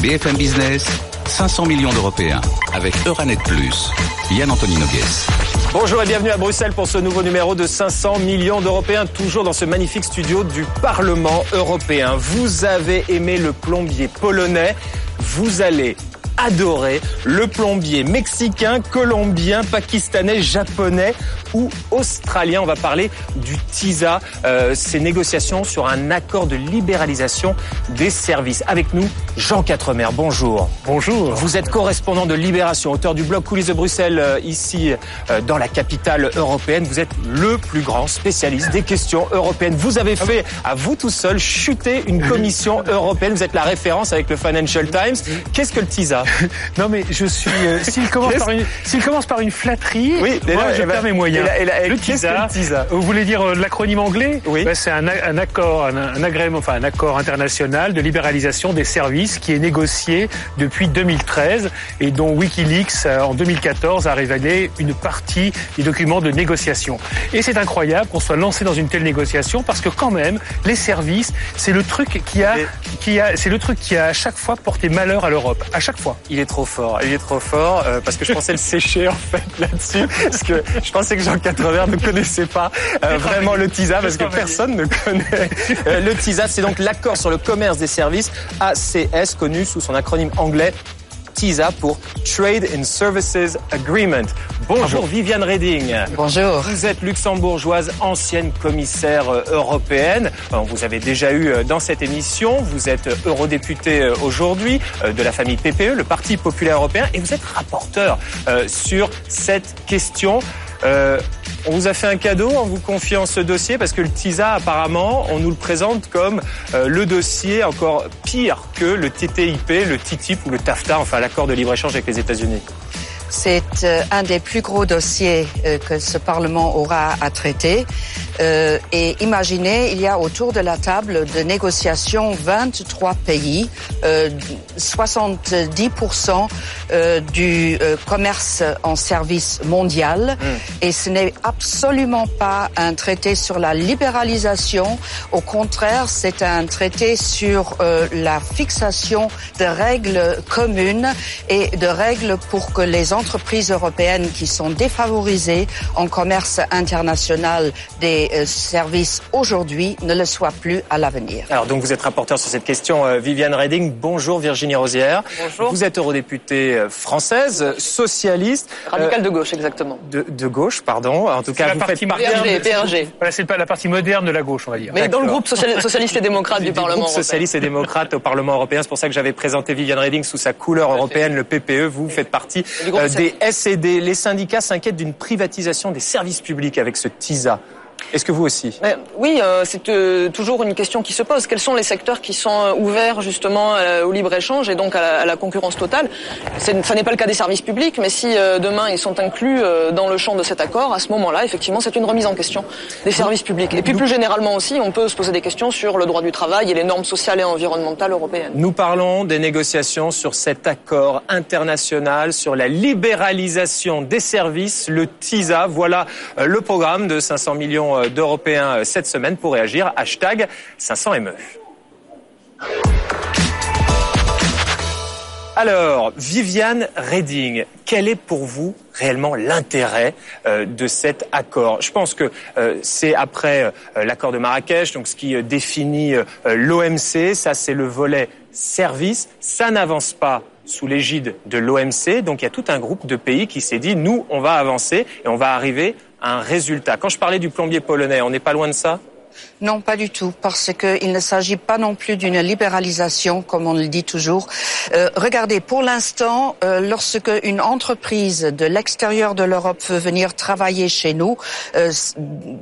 BFM Business, 500 millions d'Européens, avec Euranet Plus. Yann-Anthony Noguès. Bonjour et bienvenue à Bruxelles pour ce nouveau numéro de 500 millions d'Européens, toujours dans ce magnifique studio du Parlement européen. Vous avez aimé le plombier polonais, vous allez adorer le plombier mexicain, colombien, pakistanais, japonais ou australien. On va parler du TISA, ces négociations sur un accord de libéralisation des services. Avec nous, Jean Quatremer, bonjour. Bonjour. Vous êtes correspondant de Libération, auteur du blog Coulisses de Bruxelles, ici dans la capitale européenne. Vous êtes le plus grand spécialiste des questions européennes. Vous avez fait, à vous tout seul, chuter une commission européenne. Vous êtes la référence avec le Financial Times. Qu'est-ce que le TISA ? Non mais je suis... s'il commence par une flatterie, oui, moi je perds mes moyens. Le TISA, vous voulez dire l'acronyme anglais ? Oui. C'est un accord international de libéralisation des services qui est négocié depuis 2013 et dont Wikileaks en 2014 a révélé une partie des documents de négociation. Et c'est incroyable qu'on soit lancé dans une telle négociation parce que quand même les services, c'est le truc qui a à chaque fois porté malheur à l'Europe, à chaque fois. Il est trop fort, parce que je pensais le sécher en fait là-dessus, parce que je pensais que Jean Quatremer ne connaissait pas vraiment le TISA, parce que personne ne connaît le TISA. C'est donc l'accord sur le commerce des services, ACS, connu sous son acronyme anglais TISA pour Trade in Services Agreement. Bonjour Viviane Reding. Bonjour. Vous êtes luxembourgeoise, ancienne commissaire européenne. Vous avez déjà eu dans cette émission. Vous êtes eurodéputée aujourd'hui de la famille PPE, le Parti populaire européen, et vous êtes rapporteur sur cette question. On vous a fait un cadeau en vous confiant ce dossier parce que le TISA, apparemment, on nous le présente comme le dossier encore pire que le TTIP, le TTIP ou le TAFTA, enfin l'accord de libre-échange avec les États-Unis. C'est un des plus gros dossiers que ce Parlement aura à traiter. Et imaginez, il y a autour de la table de négociation 23 pays, 70% du commerce en service mondial. Et ce n'est absolument pas un traité sur la libéralisation. Au contraire, c'est un traité sur la fixation de règles communes et de règles pour que les entreprises européennes qui sont défavorisées en commerce international des services aujourd'hui ne le soient plus à l'avenir. Alors donc vous êtes rapporteur sur cette question, Viviane Reding. Bonjour Virginie Rosière. Bonjour. Vous êtes eurodéputée française, socialiste. Radicale de gauche, exactement. De gauche, pardon. En tout cas, vous faites partie... PRG. Voilà, c'est pas la partie moderne de la gauche, on va dire. Mais dans le groupe socialiste et démocrate du Parlement européen. Socialiste et démocrate au Parlement européen. C'est pour ça que j'avais présenté Viviane Reding sous sa couleur européenne, le PPE. Vous faites partie des SED. Les syndicats s'inquiètent d'une privatisation des services publics avec ce TISA. Est-ce que vous aussi ? Oui, c'est toujours une question qui se pose. Quels sont les secteurs qui sont ouverts justement au libre-échange et donc à la concurrence totale ? Ça n'est pas le cas des services publics, mais si demain ils sont inclus dans le champ de cet accord, à ce moment-là, effectivement, c'est une remise en question des services publics. Et puis plus généralement aussi, on peut se poser des questions sur le droit du travail et les normes sociales et environnementales européennes. Nous parlons des négociations sur cet accord international sur la libéralisation des services, le TISA. Voilà le programme de 500 millions d'Européens cette semaine pour réagir. Hashtag 500ME. Alors, Viviane Reding, quel est pour vous réellement l'intérêt de cet accord ? Je pense que c'est après l'accord de Marrakech, donc ce qui définit l'OMC, ça c'est le volet service, ça n'avance pas sous l'égide de l'OMC, donc il y a tout un groupe de pays qui s'est dit, nous, on va avancer et on va arriver à un résultat. Quand je parlais du plombier polonais, on n'est pas loin de ça ? Non, pas du tout, parce qu'il ne s'agit pas non plus d'une libéralisation, comme on le dit toujours. Regardez, pour l'instant, lorsque une entreprise de l'extérieur de l'Europe veut venir travailler chez nous,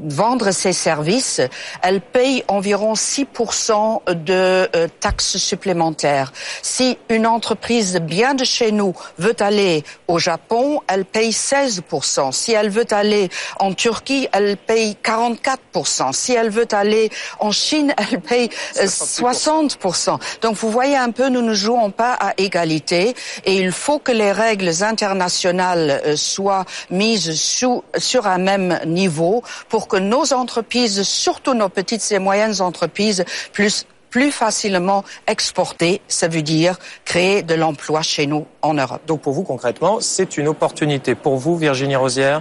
vendre ses services, elle paye environ 6% de taxes supplémentaires. Si une entreprise bien de chez nous veut aller au Japon, elle paye 16%. Si elle veut aller en Turquie, elle paye 44%. Si elle veut aller en Chine, elle paye 60%. Donc vous voyez un peu, nous ne jouons pas à égalité et il faut que les règles internationales soient mises sur un même niveau pour que nos entreprises, surtout nos petites et moyennes entreprises, puissent plus facilement exporter, ça veut dire créer de l'emploi chez nous en Europe. Donc pour vous, concrètement, c'est une opportunité. Pour vous, Virginie Rosière ?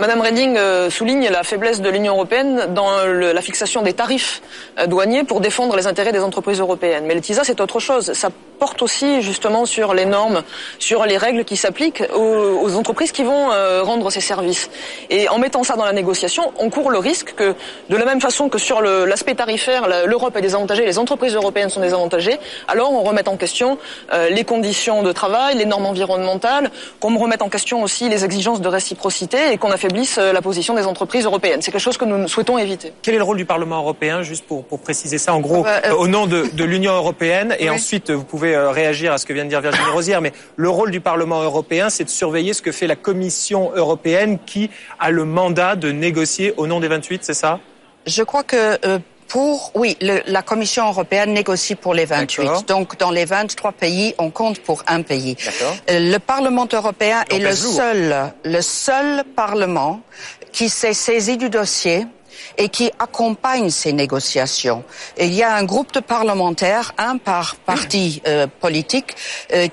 Madame Reding souligne la faiblesse de l'Union européenne dans la fixation des tarifs douaniers pour défendre les intérêts des entreprises européennes. Mais le TISA, c'est autre chose. Ça porte aussi justement sur les normes, sur les règles qui s'appliquent aux entreprises qui vont rendre ces services. Et en mettant ça dans la négociation, on court le risque que, de la même façon que sur l'aspect tarifaire, l'Europe est désavantagée, les entreprises européennes sont désavantagées, alors on remette en question les conditions de travail, les normes environnementales, qu'on remette en question aussi les exigences de réciprocité et qu'on affaiblisse la position des entreprises européennes. C'est quelque chose que nous souhaitons éviter. Quel est le rôle du Parlement européen, juste pour préciser ça, en gros, au nom de l'Union européenne, et ensuite vous pouvez réagir à ce que vient de dire Virginie Rosière, mais le rôle du Parlement européen, c'est de surveiller ce que fait la Commission européenne qui a le mandat de négocier au nom des 28, c'est ça ? Je crois que la Commission européenne négocie pour les 28. D'accord. Donc, dans les 23 pays, on compte pour un pays. Le Parlement européen est le seul Parlement qui s'est saisi du dossier et qui accompagne ces négociations. Et il y a un groupe de parlementaires, un par parti politique,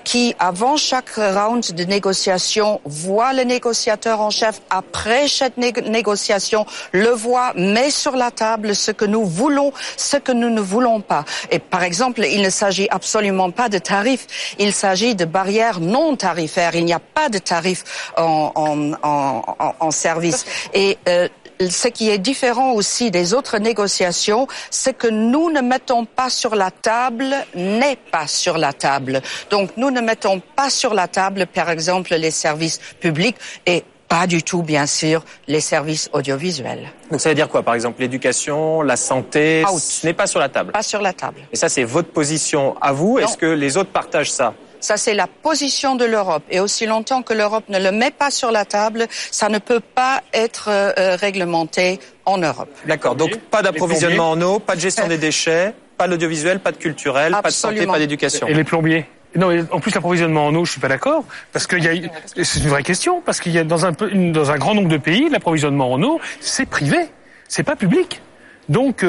qui, avant chaque round de négociation, voit le négociateur en chef. Après chaque négociation, le voit, met sur la table ce que nous voulons, ce que nous ne voulons pas. Et par exemple, il ne s'agit absolument pas de tarifs. Il s'agit de barrières non tarifaires. Il n'y a pas de tarifs en service. Et ce qui est différent aussi des autres négociations, c'est que nous ne mettons pas sur la table, n'est pas sur la table. Donc nous ne mettons pas sur la table, par exemple, les services publics et pas du tout, bien sûr, les services audiovisuels. Donc ça veut dire quoi, par exemple, l'éducation, la santé, ce n'est pas sur la table ? Pas sur la table. Et ça, c'est votre position à vous. Est-ce que les autres partagent ça ? Ça, c'est la position de l'Europe. Et aussi longtemps que l'Europe ne le met pas sur la table, ça ne peut pas être réglementé en Europe. D'accord. Donc, pas d'approvisionnement en eau, pas de gestion des déchets, pas d'audiovisuel, pas de culturel, pas de santé, pas d'éducation. Et les plombiers ? Non, en plus l'approvisionnement en eau, je suis pas d'accord, parce c'est une vraie question, parce qu'il y a dans un grand nombre de pays, l'approvisionnement en eau, c'est privé, c'est pas public. Donc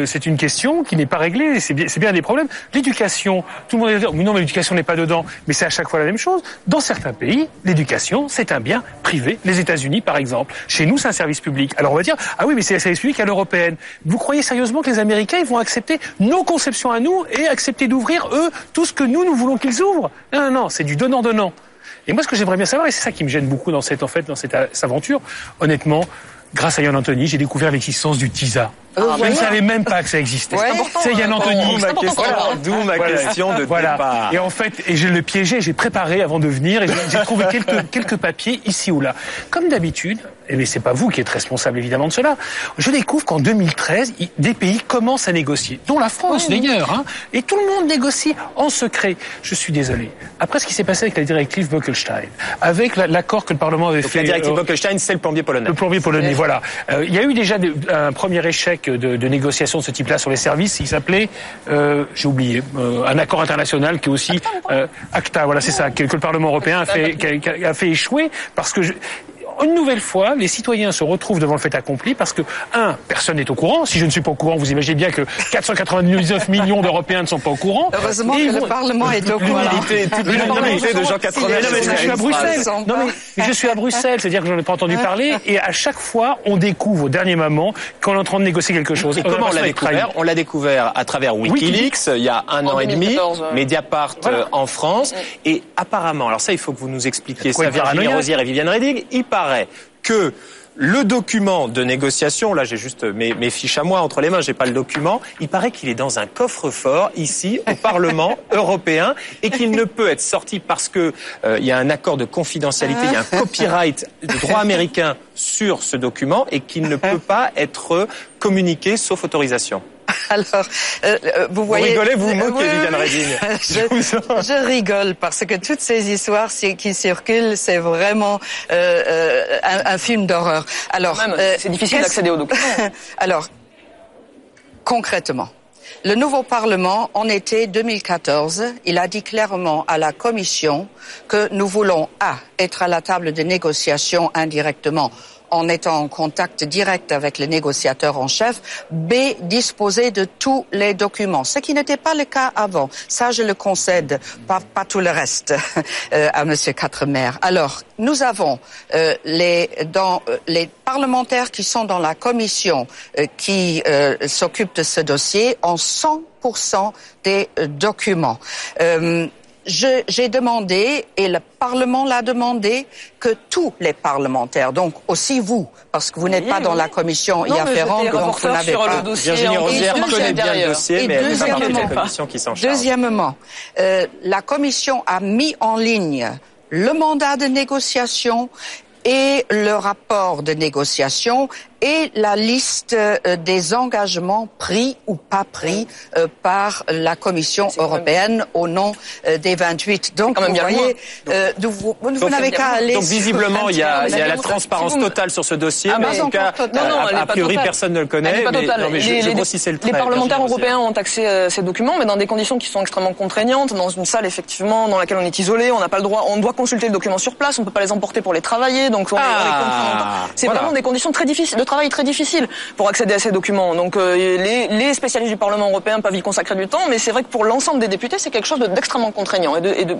c'est une question qui n'est pas réglée, c'est bien des problèmes. L'éducation, tout le monde va dire non mais l'éducation n'est pas dedans, mais c'est à chaque fois la même chose. Dans certains pays, l'éducation c'est un bien privé. Les États-Unis par exemple, chez nous c'est un service public. Alors on va dire ah oui mais c'est un service public à l'européenne. Vous croyez sérieusement que les Américains ils vont accepter nos conceptions à nous et accepter d'ouvrir eux tout ce que nous voulons qu'ils ouvrent ? Non, c'est du donnant-donnant. Et moi ce que j'aimerais bien savoir et c'est ça qui me gêne beaucoup dans cette aventure, honnêtement. Grâce à Yann Anthony, j'ai découvert l'existence du TISA. Je ne savais même pas que ça existait. C'est Yann Anthony. D'où ma question de départ. Et en fait, je le piégeais, j'ai préparé avant de venir et j'ai trouvé quelques papiers ici ou là. Comme d'habitude, mais c'est pas vous qui êtes responsable évidemment de cela, je découvre qu'en 2013, des pays commencent à négocier, dont la France d'ailleurs, et tout le monde négocie en secret. Je suis désolé. Après ce qui s'est passé avec la directive Bolkestein, avec l'accord que le Parlement avait fait... La directive Bolkestein, c'est le plombier polonais. Le plombier polonais, voilà. Il y a eu déjà un premier échec de négociation de ce type-là sur les services. Il s'appelait, j'ai oublié, un accord international qui est aussi ACTA. Voilà, c'est ça que le Parlement européen a fait échouer parce que une nouvelle fois, les citoyens se retrouvent devant le fait accompli parce que, personne n'est au courant. Si je ne suis pas au courant, vous imaginez bien que 499 millions d'Européens ne sont pas au courant. Heureusement que le Parlement est au courant. L'unanimité de Jean 99. Je suis à Bruxelles. Non, mais je suis à Bruxelles, c'est-à-dire que j'en ai pas entendu parler. Et à chaque fois, on découvre au dernier moment qu'on est en train de négocier quelque chose. Et comment on l'a découvert ? On l'a découvert à travers Wikileaks, il y a un an et demi, Mediapart en France. Et apparemment, alors ça, il faut que vous nous expliquiez ça, Virginie Rosière et Viviane Reding, il paraît que le document de négociation, là j'ai juste mes fiches à moi entre les mains, j'ai pas le document, il paraît qu'il est dans un coffre-fort ici au Parlement européen et qu'il ne peut être sorti parce que il y a un accord de confidentialité, il y a un copyright de droit américain sur ce document et qu'il ne peut pas être communiqué sauf autorisation. Alors, vous voyez... Vous rigolez, vous vous moquez, Viviane Reding. Je rigole parce que toutes ces histoires qui circulent, c'est vraiment un film d'horreur. Alors, c'est difficile d'accéder aux documents. Alors, concrètement, le nouveau Parlement, en été 2014, il a dit clairement à la Commission que nous voulons être à la table de négociation indirectement en étant en contact direct avec le négociateur en chef, B, disposer de tous les documents, ce qui n'était pas le cas avant. Ça, je le concède, pas tout le reste à Monsieur Quatremer. Alors, nous avons les parlementaires qui sont dans la commission qui s'occupe de ce dossier en 100% des documents. J'ai demandé, et le Parlement l'a demandé, que tous les parlementaires, donc aussi vous, parce que vous n'êtes pas dans la commission y afférente, donc vous n'avez pas... Virginie Rosière connaît bien le dossier, mais elle fait partie de la commission qui s'en charge. Deuxièmement, la commission a mis en ligne le mandat de négociation et le rapport de négociation et la liste des engagements pris ou pas pris par la Commission européenne au nom des 28. Donc, vous voyez, vous n'avez qu'à aller... Donc, visiblement, il y a la transparence totale sur ce dossier, mais en tout cas, a priori, personne ne le connaît. Mais je grossissais le trait. Les parlementaires européens ont accès à ces documents, mais dans des conditions qui sont extrêmement contraignantes, dans une salle, effectivement, dans laquelle on est isolé, on n'a pas le droit, on doit consulter le document sur place, on peut pas les emporter pour les travailler, donc on les contraint. C'est vraiment des conditions très difficiles, de travail très difficile pour accéder à ces documents. Donc les spécialistes du Parlement européen peuvent y consacrer du temps, mais c'est vrai que pour l'ensemble des députés, c'est quelque chose d'extrêmement contraignant.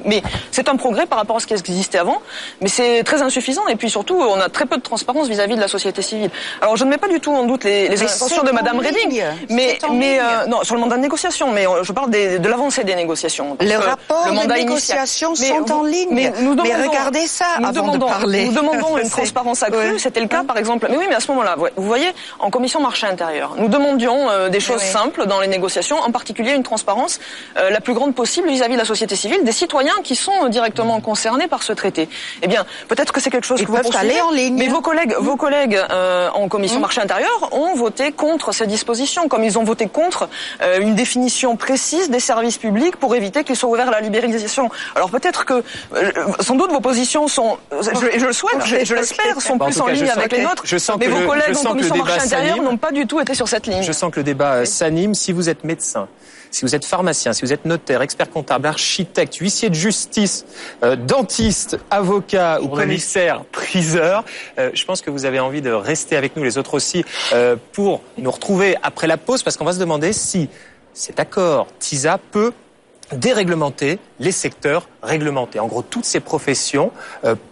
Mais c'est un progrès par rapport à ce qui existait avant, mais c'est très insuffisant. Et puis surtout, on a très peu de transparence vis-à-vis de la société civile. Alors je ne mets pas du tout en doute les intentions de Madame Reding, mais non, sur le mandat de négociation. Mais je parle de l'avancée des négociations. Les rapports de négociation sont en ligne. Mais regardez ça avant de parler. Nous demandons une transparence accrue. C'était le cas, par exemple. Mais oui, mais à ce moment-là, vous voyez, en commission marché intérieur, nous demandions des choses simples dans les négociations, en particulier une transparence la plus grande possible vis-à-vis de la société civile, des citoyens qui sont directement concernés par ce traité. Eh bien, peut-être que c'est quelque chose que vous poursuivez, aller en ligne. Mais vos collègues en commission marché intérieur ont voté contre ces dispositions, comme ils ont voté contre une définition précise des services publics pour éviter qu'ils soient ouverts à la libéralisation. Alors peut-être que, sans doute, vos positions sont, je le souhaite, je l'espère, sont plus en ligne avec les nôtres. Mais vos collègues en commission marché intérieur n'ont pas du tout été sur cette ligne. Je sens que le débat s'anime. Si vous êtes médecin, si vous êtes pharmacien, si vous êtes notaire, expert comptable, architecte, huissier de justice, dentiste, avocat ou commissaire, priseur, je pense que vous avez envie de rester avec nous, les autres aussi, pour nous retrouver après la pause, parce qu'on va se demander si cet accord TISA peut déréglementer les secteurs réglementés. En gros, toutes ces professions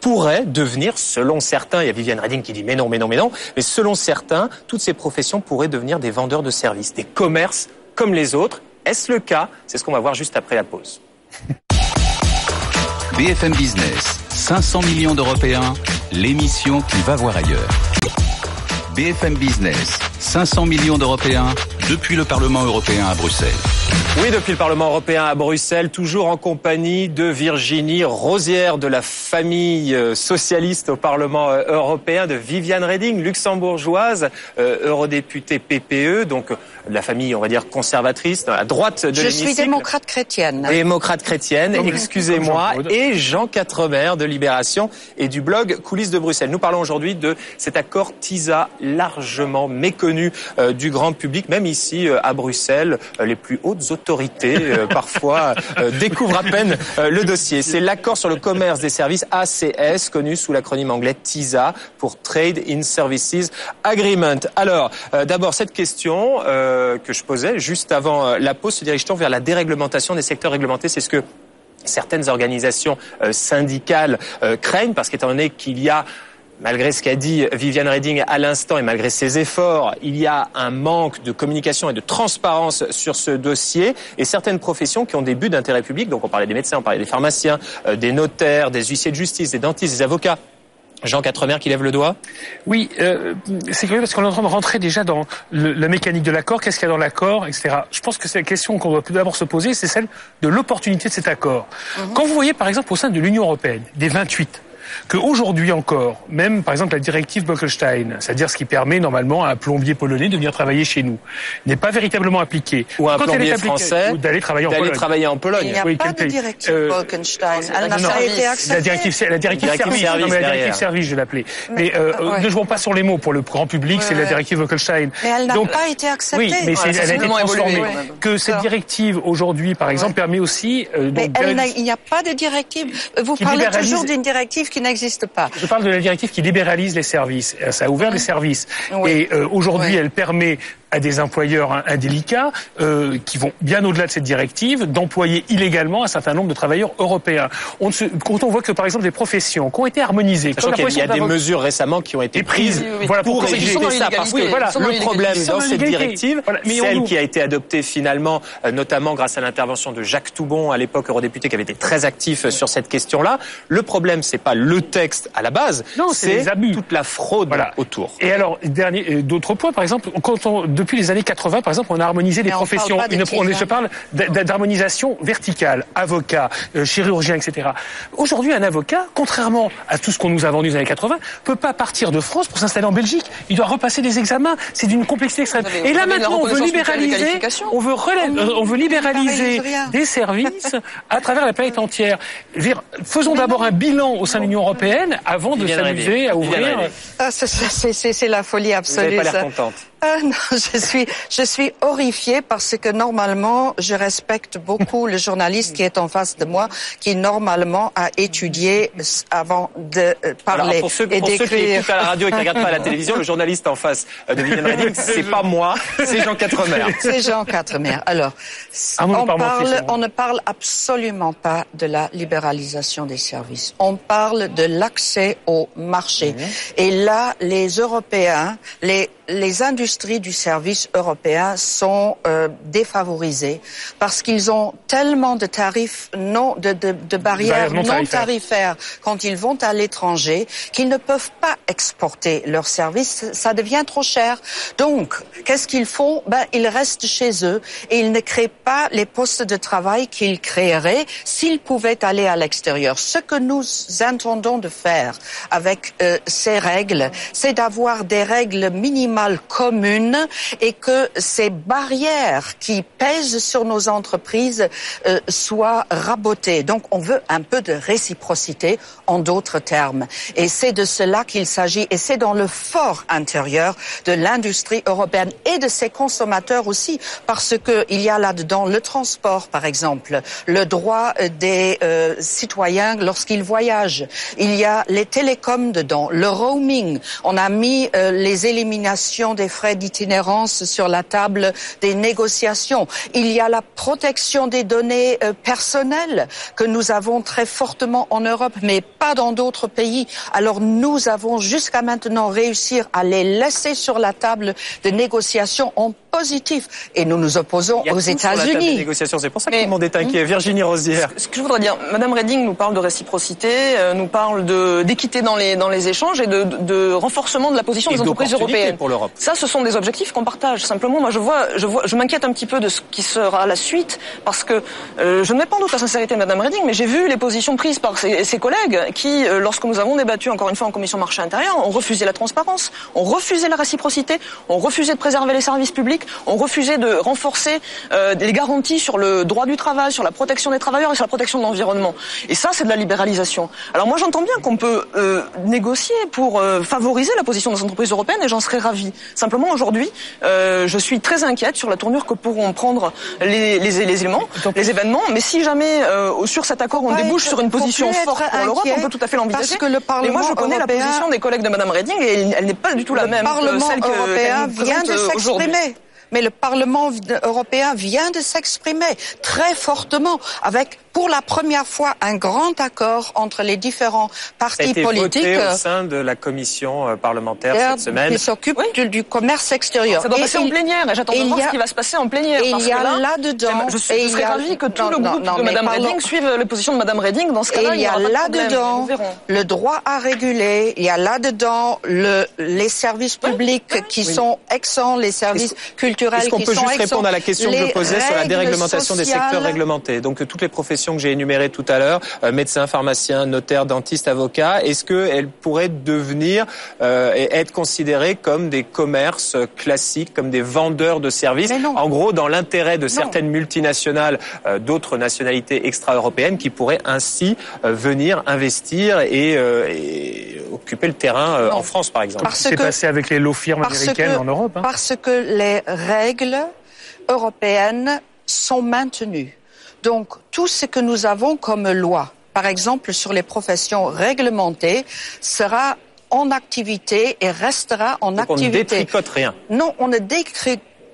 pourraient devenir, selon certains, il y a Viviane Reding qui dit mais non, mais selon certains, toutes ces professions pourraient devenir des vendeurs de services, des commerces comme les autres. Est-ce le cas? C'est ce qu'on va voir juste après la pause. BFM Business, 500 millions d'Européens, l'émission qui va voir ailleurs. BFM Business, 500 millions d'Européens, depuis le Parlement européen à Bruxelles. Oui, depuis le Parlement européen à Bruxelles, toujours en compagnie de Virginie Rosière de la famille socialiste au Parlement européen, de Viviane Reding, luxembourgeoise, eurodéputée PPE, donc de la famille, on va dire, conservatrice, à droite de l'hémicycle. Je suis démocrate chrétienne. Démocrate chrétienne, excusez-moi, et Jean Quatremer de Libération et du blog Coulisses de Bruxelles. Nous parlons aujourd'hui de cet accord TISA largement méconnu du grand public, même ici à Bruxelles, les plus hautes autorités parfois découvrent à peine le dossier. C'est l'accord sur le commerce des services ACS, connu sous l'acronyme anglais TISA pour Trade in Services Agreement. Alors, d'abord cette question que je posais juste avant la pause, se dirige-t-on vers la déréglementation des secteurs réglementés? C'est ce que certaines organisations syndicales craignent, parce qu'étant donné qu'il y a, malgré ce qu'a dit Viviane Reding à l'instant et malgré ses efforts, il y a un manque de communication et de transparence sur ce dossier, et certaines professions qui ont des buts d'intérêt public, donc on parlait des médecins, on parlait des pharmaciens, des notaires, des huissiers de justice, des dentistes, des avocats. Jean Quatremer qui lève le doigt. Oui, c'est curieux parce qu'on est en train de rentrer déjà dans la mécanique de l'accord, qu'est-ce qu'il y a dans l'accord, etc. Je pense que c'est la question qu'on doit d'abord se poser, c'est celle de l'opportunité de cet accord. Quand vous voyez par exemple au sein de l'Union européenne, des 28, qu'aujourd'hui encore, même par exemple la directive Bolkestein, c'est-à-dire ce qui permet normalement à un plombier polonais de venir travailler chez nous, n'est pas véritablement appliqué. Ou un plombier français d'aller travailler en Pologne. Il n'y a pas de directive Bolkestein. Elle n'a pas été acceptée. La directive service, je l'appelais. Mais ne jouons pas sur les mots. Pour le grand public, c'est la directive Bolkestein. Mais elle n'a pas été acceptée. Oui, mais elle a été transformée. Que cette directive aujourd'hui, par exemple, permet aussi... Mais il n'y a pas de directive. Vous parlez toujours d'une directive qui n'existe pas. Je parle de la directive qui libéralise les services. Ça a ouvert les services. Oui. Et aujourd'hui, elle permet à des employeurs indélicats qui vont bien au-delà de cette directive d'employer illégalement un certain nombre de travailleurs européens. Quand on voit que, par exemple, des professions qui ont été harmonisées... Sachant qu'il y a des mesures récemment qui ont été prises voilà, pour réguler ça. Parce que voilà, le problème dans cette directive, celle qui a été adoptée finalement, notamment grâce à l'intervention de Jacques Toubon, à l'époque eurodéputé, qui avait été très actif sur cette question-là, le problème, c'est pas le texte à la base, c'est les abus, toute la fraude autour. Et alors, d'autres points, par exemple, depuis les années 80, par exemple, on a harmonisé les professions. Je parle d'harmonisation verticale, avocat, chirurgien, etc. Aujourd'hui, un avocat, contrairement à tout ce qu'on nous a vendu dans les années 80, peut pas partir de France pour s'installer en Belgique. Il doit repasser des examens. C'est d'une complexité extrême. Et là, maintenant, on veut libéraliser des services à travers la planète entière. Faisons d'abord un bilan au sein de l'Union européenne avant de s'amuser à ouvrir. C'est la folie absolue. Vous n'avez pas l'air contente. Non, je suis horrifiée parce que normalement, je respecte beaucoup le journaliste qui est en face de moi, qui normalement a étudié avant de parler. Alors, pour ceux qui écoutent à la radio et qui ne regardent pas à la télévision, le journaliste en face de Viviane Reding, c'est pas moi, c'est Jean Quatremer. C'est Jean Quatremer. Alors, on ne parle absolument pas de la libéralisation des services. On parle de l'accès au marché. Et là, les Européens, les industries du service européen sont défavorisées parce qu'ils ont tellement de tarifs de barrières non tarifaires quand ils vont à l'étranger qu'ils ne peuvent pas exporter leurs services. Ça devient trop cher. Donc, qu'est-ce qu'ils font? Ils restent chez eux et ils ne créent pas les postes de travail qu'ils créeraient s'ils pouvaient aller à l'extérieur. Ce que nous entendons de faire avec ces règles, c'est d'avoir des règles minimales communes et que ces barrières qui pèsent sur nos entreprises soient rabotées. Donc, on veut un peu de réciprocité, en d'autres termes. Et c'est de cela qu'il s'agit. Et c'est dans le fort intérieur de l'industrie européenne et de ses consommateurs aussi, parce que il y a là-dedans le transport, par exemple, le droit des citoyens lorsqu'ils voyagent. Il y a les télécoms dedans, le roaming. On a mis les éliminations des frais d'itinérance sur la table des négociations. Il y a la protection des données personnelles que nous avons très fortement en Europe, mais pas dans d'autres pays. Alors nous avons jusqu'à maintenant réussi à les laisser sur la table de négociations en positif. Et nous nous opposons aux États-Unis. C'est pour ça que tout le monde est inquiet. Virginie Rosière. Ce que je voudrais dire, Madame Reding nous parle de réciprocité, nous parle d'équité dans les échanges et de renforcement de la position des entreprises européennes. Pour l'Europe. Ça, ce sont des objectifs qu'on partage. Simplement, moi, je m'inquiète un petit peu de ce qui sera la suite, parce que je ne mets pas en doute la sincérité de Madame Reding, mais j'ai vu les positions prises par ses collègues qui, lorsque nous avons débattu encore une fois en commission marché intérieur, ont refusé la transparence, ont refusé la réciprocité, ont refusé de préserver les services publics, ont refusé de renforcer les garanties sur le droit du travail, sur la protection des travailleurs et sur la protection de l'environnement. Et ça, c'est de la libéralisation. Alors moi, j'entends bien qu'on peut négocier pour favoriser la position des entreprises européennes, et j'en serais ravie. Simplement, aujourd'hui, je suis très inquiète sur la tournure que pourront prendre les événements. Mais si jamais, sur cet accord, on débouche sur une position forte pour l'Europe, on peut tout à fait l'envisager. Parce que le Parlement et moi, je connais la position des collègues de Madame Reding, et elle n'est pas du tout la même que celle que européen vient de s'exprimer. Mais le Parlement européen vient de s'exprimer très fortement avec, pour la première fois, un grand accord entre les différents partis politiques. Ça a été voté au sein de la commission parlementaire cette semaine. Qui s'occupe du commerce extérieur. Ça doit passer en plénière, et j'attends de voir ce qui va se passer en plénière. Et il y a là-dedans... Je serais ravie que tout le groupe de Madame Reding suive les positions de Madame Reding. Dans ce cas-là, il y a là-dedans le droit à réguler, il y a là-dedans les services publics qui sont exempts, les services culturels. Est-ce qu'on peut juste répondre à la question que je posais sur la déréglementation des secteurs réglementés? Donc toutes les professions que j'ai énumérées tout à l'heure, médecins, pharmaciens, notaires, dentistes, avocats, est-ce qu'elles pourraient devenir et être considérées comme des commerces classiques, comme des vendeurs de services? En gros, dans l'intérêt de certaines multinationales, d'autres nationalités extra-européennes qui pourraient ainsi venir investir et occuper le terrain en France, par exemple. C'est passé avec les low firmes américaines en Europe. Parce que les règles européennes sont maintenues. Donc, tout ce que nous avons comme loi par exemple sur les professions réglementées, sera en activité et restera en Donc activité. On ne détricote rien. Non, on ne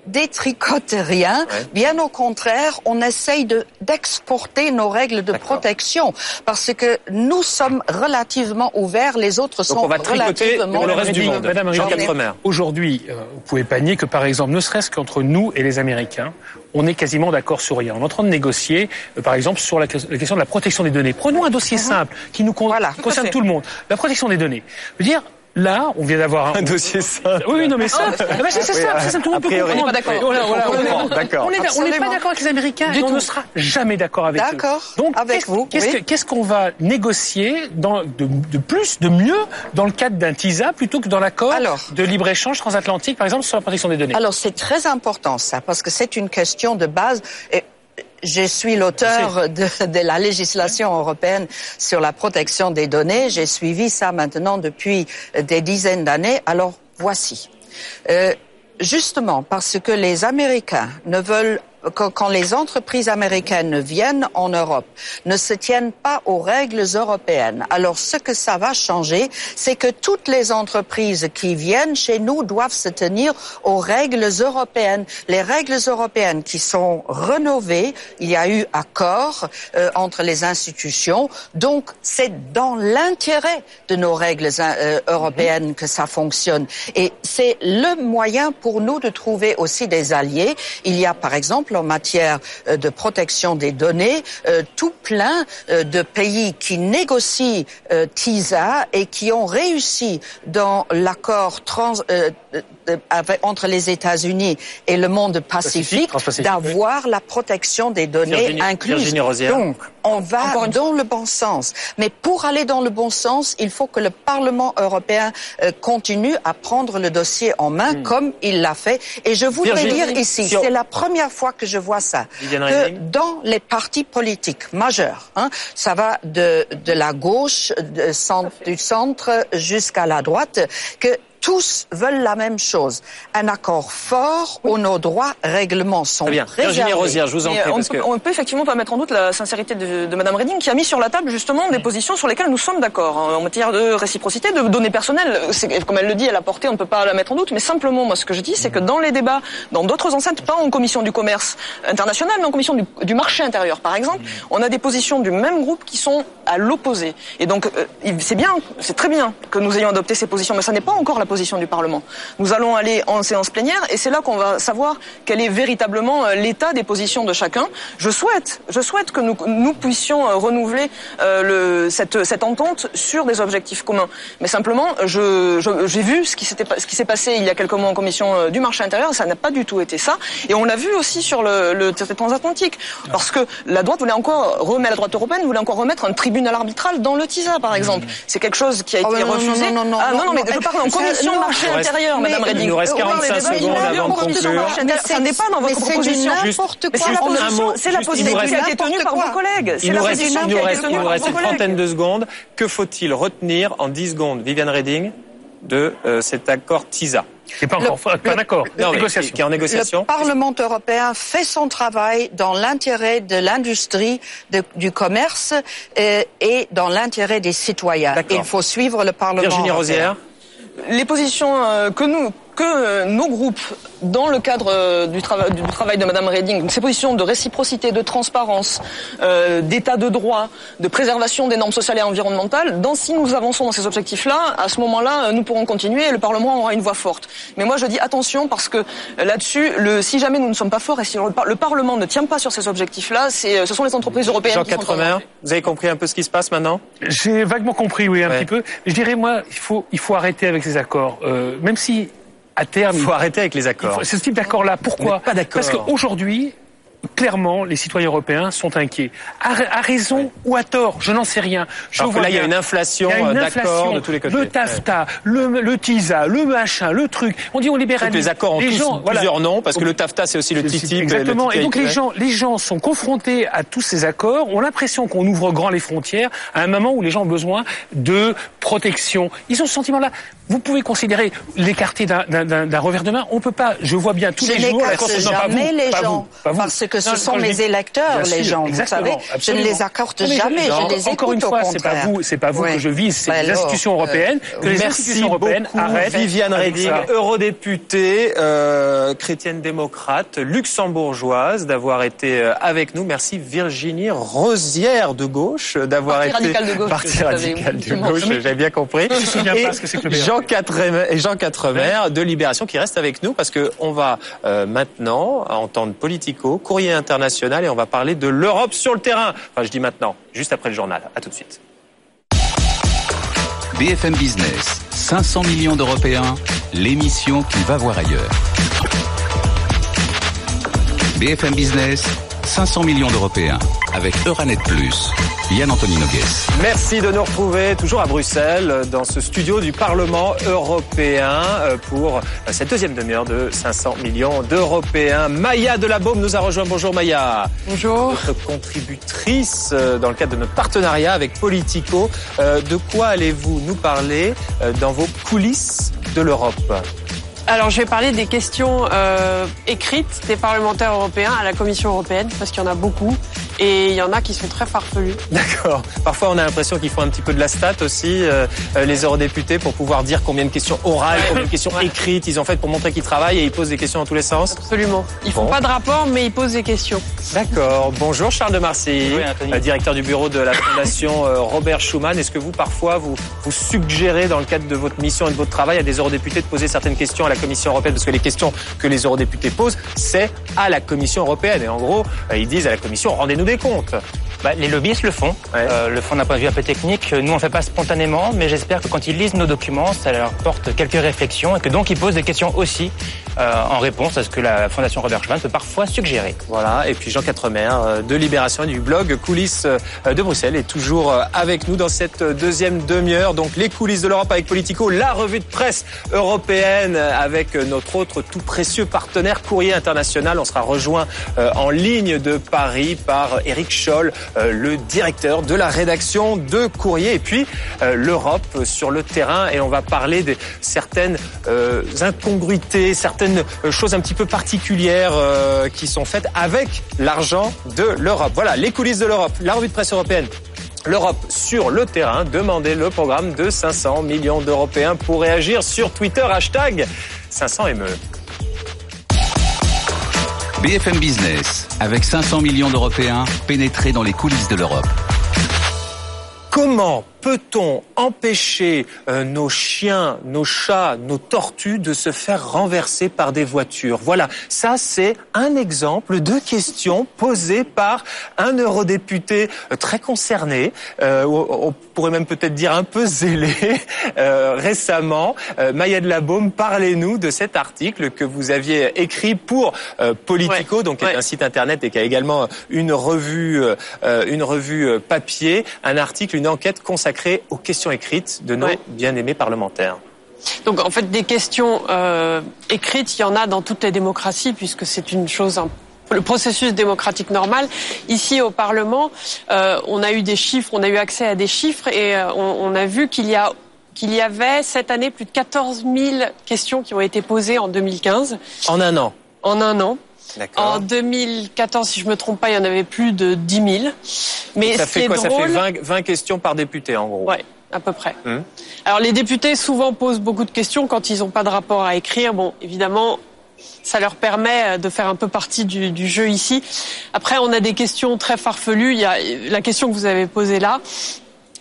détricote rien. Ouais. Bien au contraire, on essaye d'exporter nos règles de protection parce que nous sommes relativement ouverts, les autres sont relativement... pour le reste du monde. Madame Reding, aujourd'hui, vous pouvez pas nier que par exemple, ne serait-ce qu'entre nous et les Américains, on est quasiment d'accord sur rien. On est en train de négocier, par exemple, sur la question de la protection des données. Prenons un dossier simple qui nous concerne tout le monde. La protection des données. Je veux dire, là, on vient d'avoir un dossier simple. Oui, non, mais ça, c'est simple, tout le monde peut comprendre. On n'est pas d'accord. On n'est pas d'accord avec les Américains et on ne sera jamais d'accord avec eux. D'accord. Donc, qu'est-ce qu'on va négocier de mieux dans le cadre d'un TISA plutôt que dans l'accord de libre-échange transatlantique, par exemple, sur la protection des données? Alors, c'est très important, ça, parce que c'est une question de base. Je suis l'auteur de la législation européenne sur la protection des données. J'ai suivi ça maintenant depuis des dizaines d'années. Alors, voici. Justement, parce que les Américains ne veulent... Quand les entreprises américaines viennent en Europe, ne se tiennent pas aux règles européennes. Alors, ce que ça va changer, c'est que toutes les entreprises qui viennent chez nous doivent se tenir aux règles européennes. Les règles européennes qui sont rénovées, il y a eu accord entre les institutions. Donc, c'est dans l'intérêt de nos règles européennes que ça fonctionne. Et c'est le moyen pour nous de trouver aussi des alliés. Il y a, par exemple, en matière de protection des données, tout plein de pays qui négocient TISA et qui ont réussi dans l'accord entre les États-Unis et le monde Pacifique d'avoir la protection des données incluse. Donc, on va dans le bon sens. Mais pour aller dans le bon sens, il faut que le Parlement européen continue à prendre le dossier en main comme il l'a fait. Et je voudrais dire ici, c'est la première fois que je vois ça, que dans les partis politiques majeurs, ça va de la gauche, du centre jusqu'à la droite, que tous veulent la même chose. Un accord fort où nos droits règlements sont préservés. Virginie Rosière, je vous en prie. On peut effectivement pas mettre en doute la sincérité de Madame Reding qui a mis sur la table justement des positions sur lesquelles nous sommes d'accord. En matière de réciprocité, de données personnelles, comme elle le dit, elle a porté, on ne peut pas la mettre en doute. Mais simplement, moi, ce que je dis, c'est que dans les débats, dans d'autres enceintes, pas en commission du commerce international, mais en commission du marché intérieur, par exemple, on a des positions du même groupe qui sont à l'opposé. Et donc, c'est très bien que nous ayons adopté ces positions, mais ça n'est pas encore la position du Parlement. Nous allons aller en séance plénière et c'est là qu'on va savoir quel est véritablement l'état des positions de chacun. Je souhaite que nous puissions renouveler cette entente sur des objectifs communs. Mais simplement, j'ai vu ce qui s'est passé il y a quelques mois en commission du marché intérieur, ça n'a pas du tout été ça. Et on l'a vu aussi sur le traité transatlantique, parce que la droite voulait encore la droite européenne voulait encore remettre un tribunal arbitral dans le TISA, par exemple. C'est quelque chose qui a été refusé. Non, mais je parle en commission marché intérieur, Madame Reding. Il nous reste 45 secondes avant de conclure. Ça n'est pas dans votre proposition. C'est la position qui a été tenue par vos collègues. Il nous reste une trentaine de secondes. Que faut-il retenir en 10 secondes, Viviane Reding, de cet accord TISA? C'est pas encore un accord, qui est en négociation. Le Parlement européen fait son travail dans l'intérêt de l'industrie, du commerce et dans l'intérêt des citoyens. Il faut suivre le Parlement Virginie Rosière. Les positions que nos groupes, dans le cadre du travail de Madame Reding, donc ces positions de réciprocité, de transparence, d'état de droit, de préservation des normes sociales et environnementales, si nous avançons dans ces objectifs-là, à ce moment-là, nous pourrons continuer et le Parlement aura une voix forte. Mais moi, je dis attention parce que là-dessus, si jamais nous ne sommes pas forts et si le Parlement ne tient pas sur ces objectifs-là, ce sont les entreprises européennes qui sont en danger. Vous avez compris un peu ce qui se passe maintenant? J'ai vaguement compris, oui, un petit peu. Je dirais, moi, il faut arrêter avec ces accords. Même si, à terme... Il faut arrêter avec les accords. Ce type d'accord-là, pourquoi? Pas d'accord. Parce qu'aujourd'hui, clairement, les citoyens européens sont inquiets. À raison ou à tort, je n'en sais rien. Là, il y a une inflation d'accords de tous les côtés. Le TAFTA, le TISA, le machin, le truc. On dit on libéralise. Les accords ont plusieurs noms, parce que le TAFTA, c'est aussi le TTIP. Exactement. Et donc les gens sont confrontés à tous ces accords, ont l'impression qu'on ouvre grand les frontières à un moment où les gens ont besoin de protection. Ils ont ce sentiment-là. vous pouvez considérer l'écarter d'un revers de main. On peut pas. Je vois bien tous les jours. Je n'écarte jamais les gens parce que ce sont mes électeurs, les gens. Vous savez, je ne les accorde jamais. Je les écoute. Encore une fois, c'est pas vous que je vise, c'est les institutions européennes. Que les institutions européennes arrêtent. Viviane Reding, eurodéputée, chrétienne démocrate, luxembourgeoise, d'avoir été avec nous. Merci Virginie Rosière de gauche d'avoir été parti radical de gauche. J'avais bien compris. Je me souviens pas ce que c'est que le Jean Quatremer de Libération qui reste avec nous parce que on va maintenant entendre Politico, Courrier International et on va parler de l'Europe sur le terrain. Enfin, je dis maintenant, juste après le journal. À tout de suite. BFM Business, 500 millions d'Européens, l'émission qui va voir ailleurs. BFM Business, 500 millions d'Européens, avec Euranet Plus. Yann-Anthony Nogues. Merci de nous retrouver toujours à Bruxelles dans ce studio du Parlement européen pour cette deuxième demi-heure de 500 millions d'Européens. Maya Delabaume nous a rejoint. Bonjour Maya. Bonjour. Notre contributrice dans le cadre de notre partenariat avec Politico. De quoi allez-vous nous parler dans vos coulisses de l'Europe ? Alors, je vais parler des questions écrites des parlementaires européens à la Commission européenne, parce qu'il y en a beaucoup, et il y en a qui sont très farfelus. D'accord. Parfois, on a l'impression qu'ils font un petit peu de la stat aussi, les eurodéputés, pour pouvoir dire combien de questions orales, combien de questions écrites ils ont faites pour montrer qu'ils travaillent, et ils posent des questions dans tous les sens. Absolument. Ils font pas de rapport, mais ils posent des questions. D'accord. Bonjour Charles de Marcy, directeur du bureau de la Fondation Robert Schuman. Est-ce que vous, parfois, vous suggérez, dans le cadre de votre mission et de votre travail, à des eurodéputés de poser certaines questions à la Commission européenne, parce que les questions que les eurodéputés posent, c'est à la Commission européenne. Et en gros, ils disent à la Commission, rendez-nous des comptes. Les lobbyistes le font. Le font d'un point de vue un peu technique. Nous, on ne fait pas spontanément, mais j'espère que quand ils lisent nos documents, ça leur porte quelques réflexions et que donc ils posent des questions aussi en réponse à ce que la Fondation Robert Schuman peut parfois suggérer. Voilà. Et puis Jean Quatremer de Libération et du blog Coulisses de Bruxelles est toujours avec nous dans cette deuxième demi-heure. Donc les coulisses de l'Europe avec Politico, la revue de presse européenne avec notre autre tout précieux partenaire Courrier International. On sera rejoint en ligne de Paris par Éric Scholl, le directeur de la rédaction de Courrier, et puis l'Europe sur le terrain, et on va parler de certaines incongruités, certaines choses un petit peu particulières qui sont faites avec l'argent de l'Europe. Voilà, les coulisses de l'Europe, la revue de presse européenne. L'Europe sur le terrain, demandez le programme de 500 millions d'Européens pour réagir sur Twitter, hashtag 500ME. BFM Business, avec 500 millions d'Européens pénétrés dans les coulisses de l'Europe. Comment peut-on empêcher nos chiens, nos chats, nos tortues de se faire renverser par des voitures? Voilà, ça c'est un exemple de question posée par un eurodéputé très concerné, on pourrait même peut-être dire un peu zélé, récemment. Maya Delabaume, parlez-nous de cet article que vous aviez écrit pour Politico, donc qui est un site internet et qui a également une revue papier, un article, une enquête consacrée aux questions écrites de nos bien-aimés parlementaires. Donc en fait, des questions écrites, il y en a dans toutes les démocraties, puisque c'est une chose le processus démocratique normal. Ici au Parlement, on a eu des chiffres, on a eu accès à des chiffres, et on a vu qu'il y avait cette année plus de 14 000 questions qui ont été posées en 2015. En un an. En un an. D'accord. En 2014, si je me trompe pas, il y en avait plus de 10 000. Mais ça fait quoi? drôle, ça fait 20 questions par député, en gros. Ouais, à peu près. Alors les députés souvent posent beaucoup de questions quand ils n'ont pas de rapport à écrire. Bon, évidemment, ça leur permet de faire un peu partie du jeu ici. Après, on a des questions très farfelues. Il y a la question que vous avez posée là.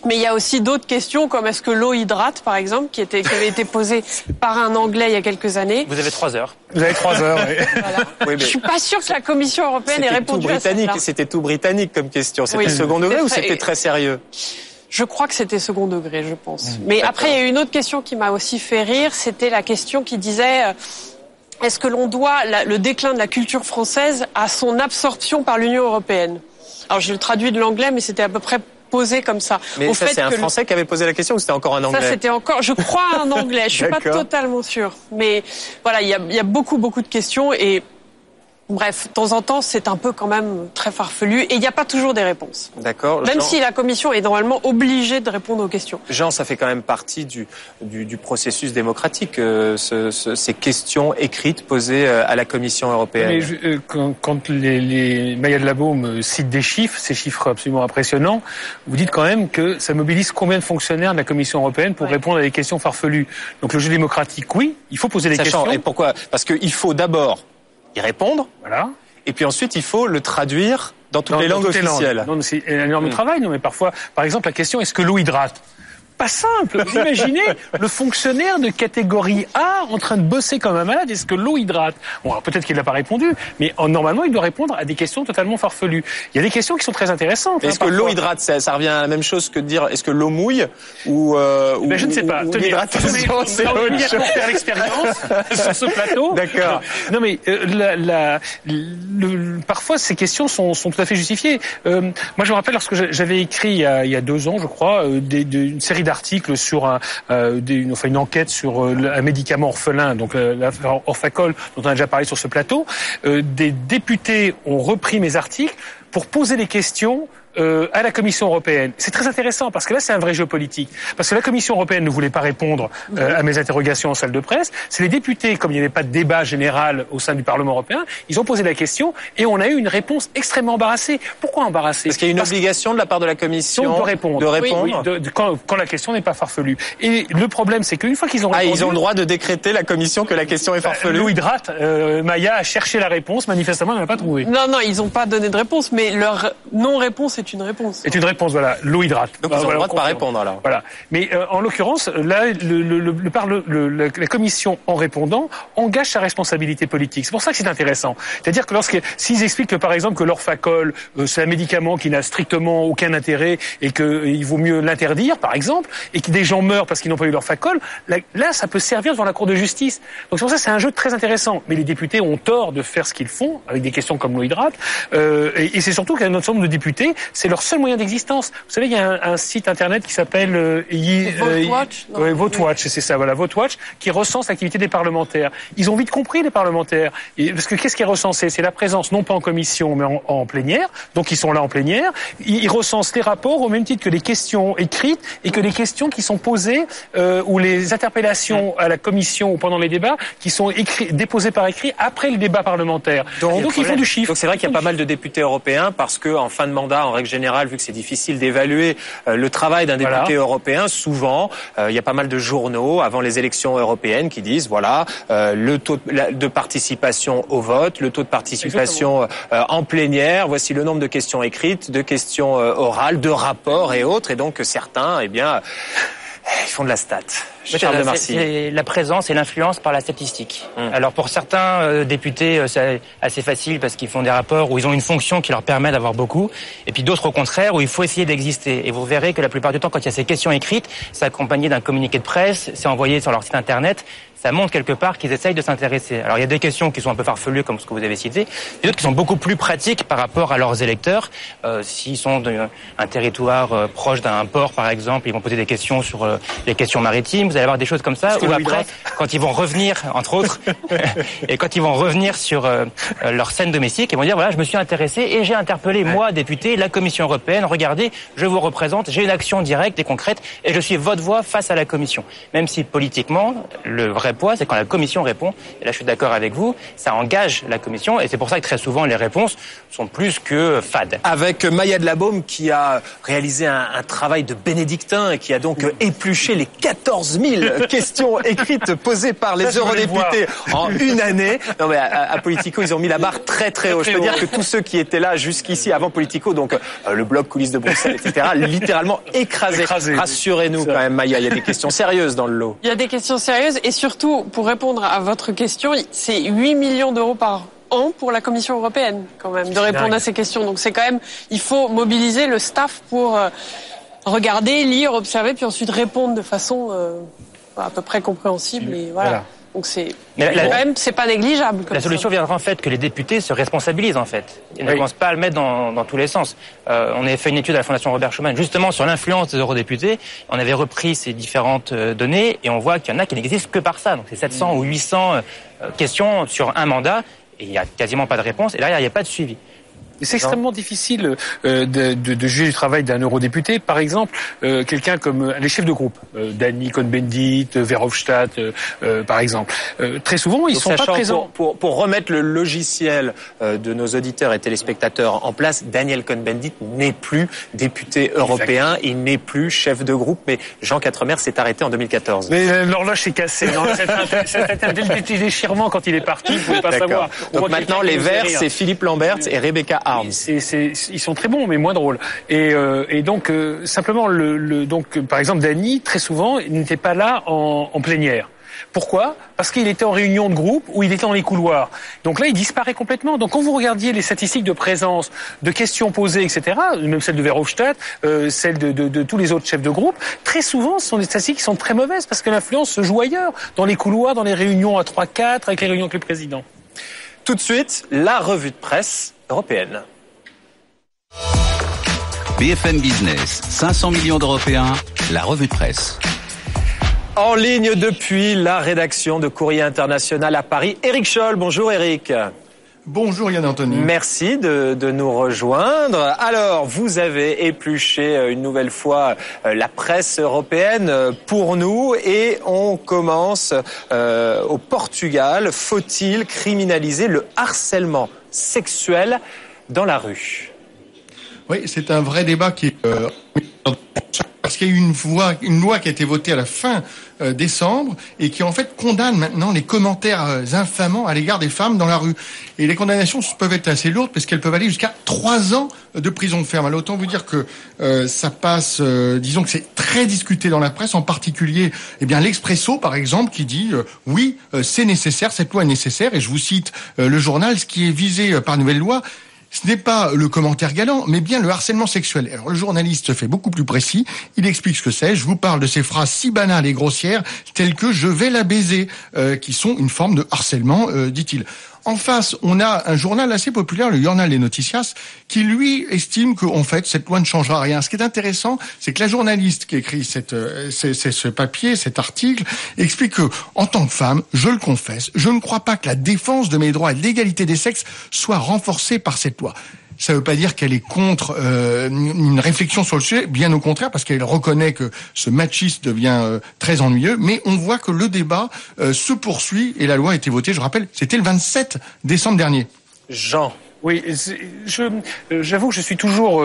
Mais il y a aussi d'autres questions, comme est-ce que l'eau hydrate, par exemple, qui avait été posée par un Anglais il y a quelques années. Vous avez 3 heures. Vous avez 3 heures, oui. Voilà. Oui, mais je suis pas sûre que la Commission européenne ait répondu à celle-là. C'était tout britannique comme question. C'était second degré ou c'était très sérieux? Je crois que c'était second degré, je pense. Mais après, il y a eu une autre question qui m'a aussi fait rire. C'était la question qui disait... Est-ce que l'on doit le déclin de la culture française à son absorption par l'Union européenne? Alors, je le traduis de l'anglais, mais c'était à peu près posé comme ça. Mais ça, c'est un Français qui avait posé la question ou c'était encore un Anglais? Ça, c'était encore, je crois, un Anglais. Je suis pas totalement sûre. Mais voilà, il y a beaucoup de questions et Bref, de temps en temps, c'est un peu quand même très farfelu et il n'y a pas toujours des réponses. D'accord. Même si la Commission est normalement obligée de répondre aux questions. Jean, ça fait quand même partie du processus démocratique, ces questions écrites posées à la Commission européenne. Mais quand les Maya de la Baume citent des chiffres, ces chiffres absolument impressionnants, vous dites quand même que ça mobilise combien de fonctionnaires de la Commission européenne pour répondre à des questions farfelues. Donc le jeu démocratique, oui, il faut poser des questions. Et pourquoi ? Parce qu'il faut d'abord y répondre. Voilà. Et puis ensuite, il faut le traduire dans toutes les langues officielles. Non, c'est un énorme travail. Non, mais parfois, par exemple, la question, est-ce que l'eau hydrate ? Pas simple. Vous imaginez le fonctionnaire de catégorie A en train de bosser comme un malade. Est-ce que l'eau hydrate ? Bon, alors peut-être qu'il n'a pas répondu, mais normalement, il doit répondre à des questions totalement farfelues. Il y a des questions qui sont très intéressantes. Est-ce que l'eau hydrate, ça revient à la même chose que de dire est-ce que l'eau mouille ou je ne sais pas. L'hydratation, c'est autre chose. Pour faire l'expérience sur ce plateau. D'accord. Non, mais parfois ces questions sont tout à fait justifiées. Moi, je me rappelle lorsque j'avais écrit il y a 2 ans, je crois, une série d'articles sur une enquête sur un médicament orphelin, donc l'affaire Orfacol, dont on a déjà parlé sur ce plateau. Des députés ont repris mes articles pour poser des questions à la Commission européenne. C'est très intéressant parce que là, c'est un vrai jeu politique. Parce que la Commission européenne ne voulait pas répondre à mes interrogations en salle de presse. C'est les députés, comme il n'y avait pas de débat général au sein du Parlement européen, ils ont posé la question et on a eu une réponse extrêmement embarrassée. Pourquoi embarrassée ? Parce qu'il y a une obligation de la part de la Commission de répondre. Oui, quand la question n'est pas farfelue. Et le problème, c'est qu'une fois qu'ils ont répondu... ils ont le droit de décréter la Commission que la question est farfelue. L'eau hydrate, Maya a cherché la réponse, manifestement, elle n'a pas trouvé. Non, ils n'ont pas donné de réponse, mais leur non-réponse est une réponse. C'est une réponse, voilà, l'eau hydrate. Donc ils ont le droit de pas répondre alors. Voilà. Mais en l'occurrence, là, la Commission, en répondant, engage sa responsabilité politique. C'est pour ça que c'est intéressant. C'est-à-dire que s'ils expliquent que, par exemple, que l'Orfacol, c'est un médicament qui n'a strictement aucun intérêt et qu'il vaut mieux l'interdire, par exemple, et que des gens meurent parce qu'ils n'ont pas eu l'Orfacol, là, ça peut servir devant la Cour de justice. Donc c'est pour ça que c'est un jeu très intéressant. Mais les députés ont tort de faire ce qu'ils font avec des questions comme l'eau hydrate. Et c'est surtout qu'un autre nombre de députés, c'est leur seul moyen d'existence. Vous savez, il y a un site internet qui s'appelle VoteWatch, c'est ça, voilà, VoteWatch, qui recense l'activité des parlementaires. Ils ont vite compris, les parlementaires. Parce que qu'est-ce qui est recensé ? C'est la présence, non pas en commission, mais en plénière. Donc ils sont là en plénière. Ils recensent les rapports au même titre que les questions écrites et que les questions qui sont posées ou les interpellations à la commission ou pendant les débats qui sont déposées par écrit après le débat parlementaire. Donc ils font du chiffre. Donc c'est vrai qu'il y a pas mal de députés européens parce que en fin de mandat, en règle générale, vu que c'est difficile d'évaluer le travail d'un député européen, souvent il y a pas mal de journaux avant les élections européennes qui disent le taux de participation au vote, le taux de participation en plénière, voici le nombre de questions écrites, de questions orales, de rapports et autres, et donc certains, ils font de la stat. Charles de Marcy. C'est la présence et l'influence par la statistique. Alors pour certains députés, c'est assez facile parce qu'ils font des rapports où ils ont une fonction qui leur permet d'avoir beaucoup. Et puis d'autres au contraire où il faut essayer d'exister. Et vous verrez que la plupart du temps, quand il y a ces questions écrites, c'est accompagné d'un communiqué de presse, c'est envoyé sur leur site internet. Ça montre quelque part qu'ils essayent de s'intéresser. Alors il y a des questions qui sont un peu farfelues comme ce que vous avez cité, et d'autres qui sont beaucoup plus pratiques par rapport à leurs électeurs. S'ils sont d'un territoire proche d'un port par exemple, ils vont poser des questions sur les questions maritimes. Vous allez avoir des choses comme ça. Ou après, quand ils vont revenir, entre autres, et quand ils vont revenir sur leur scène domestique, ils vont dire voilà, je me suis intéressé et j'ai interpellé moi, député, la Commission européenne. Regardez, je vous représente, j'ai une action directe et concrète et je suis votre voix face à la Commission. Même si politiquement, le vrai poids, c'est quand la Commission répond. Et là, je suis d'accord avec vous, ça engage la Commission et c'est pour ça que très souvent les réponses sont plus que fades. Avec Maya de la Baume qui a réalisé un travail de bénédictin et qui a donc épluché les 14 000 questions écrites posées par les eurodéputés en une année. Non mais à Politico, ils ont mis la barre très très haut. Je peux dire que tous ceux qui étaient là jusqu'ici avant Politico, donc le blog coulisses de Bruxelles, etc., littéralement écrasés. Rassurez-nous quand même, Maya, il y a des questions sérieuses dans le lot. Il y a des questions sérieuses et surtout, pour répondre à votre question, c'est 8 millions d'euros par an pour la Commission européenne quand même de répondre à ces questions. Donc c'est quand même, il faut mobiliser le staff pour regarder, lire, observer, puis ensuite répondre de façon à peu près compréhensible. Et voilà. Donc c'est quand même, c'est pas négligeable. La solution viendra en fait que les députés se responsabilisent en fait. Ils ne commencent pas à le mettre dans tous les sens. On avait fait une étude à la Fondation Robert Schuman justement sur l'influence des eurodéputés. On avait repris ces différentes données et on voit qu'il y en a qui n'existent que par ça. Donc c'est 700 ou 800 questions sur un mandat. et il n'y a quasiment pas de réponse, et derrière, il n'y a pas de suivi. C'est extrêmement difficile de juger du travail d'un eurodéputé. Par exemple, quelqu'un comme les chefs de groupe, Dany Cohn-Bendit, Verhofstadt, par exemple. Très souvent, ils sont pas présents. Pour remettre le logiciel de nos auditeurs et téléspectateurs en place, Daniel Cohn-Bendit n'est plus député européen, il n'est plus chef de groupe, mais Jean Quatremer s'est arrêté en 2014. Mais l'horloge s'est cassée. C'était un déchirement quand il est parti, vous pouvez pas savoir. Donc maintenant, les Verts, c'est Philippe Lamberts et Rebecca Harms. Ils sont très bons, mais moins drôles. Et donc simplement, donc par exemple, Dany très souvent il n'était pas là en plénière. Pourquoi ? Parce qu'il était en réunion de groupe ou il était dans les couloirs. Donc là, il disparaît complètement. Donc quand vous regardiez les statistiques de présence, de questions posées, etc., même celle de Verhofstadt, celle de tous les autres chefs de groupe, très souvent, ce sont des statistiques qui sont très mauvaises parce que l'influence se joue ailleurs, dans les couloirs, dans les réunions à 3-4, avec les réunions avec le président. Tout de suite, la revue de presse européenne. BFM Business, 500 millions d'Européens, la revue de presse. En ligne depuis la rédaction de Courrier International à Paris, Éric Scholl. Bonjour Éric. Bonjour Yann Anthony. Merci de nous rejoindre. Alors, vous avez épluché une nouvelle fois la presse européenne pour nous et on commence au Portugal. Faut-il criminaliser le harcèlement sexuel dans la rue ? Oui, c'est un vrai débat qui est parce qu'il y a eu une loi qui a été votée à la fin décembre et qui en fait condamne maintenant les commentaires infamants à l'égard des femmes dans la rue. Et les condamnations peuvent être assez lourdes parce qu'elles peuvent aller jusqu'à 3 ans de prison ferme. Alors autant vous dire que ça passe, disons que c'est très discuté dans la presse, en particulier l'Expresso par exemple qui dit oui, c'est nécessaire, cette loi est nécessaire. Et je vous cite le journal, ce qui est visé par nouvelle loi, ce n'est pas le commentaire galant, mais bien le harcèlement sexuel. Alors le journaliste fait beaucoup plus précis, il explique ce que c'est. Je vous parle de ces phrases si banales et grossières, telles que « je vais la baiser », qui sont une forme de harcèlement, dit-il. En face, on a un journal assez populaire, le Jornal des Noticias, qui lui estime qu'en fait cette loi ne changera rien. Ce qui est intéressant, c'est que la journaliste qui écrit ce papier, cet article, explique que, en tant que femme, je le confesse, je ne crois pas que la défense de mes droits et de l'égalité des sexes soit renforcée par cette loi. Ça ne veut pas dire qu'elle est contre une réflexion sur le sujet, bien au contraire, parce qu'elle reconnaît que ce machisme devient très ennuyeux, mais on voit que le débat se poursuit et la loi a été votée, je rappelle, c'était le 27 décembre dernier. Jean. Oui, j'avoue que je suis toujours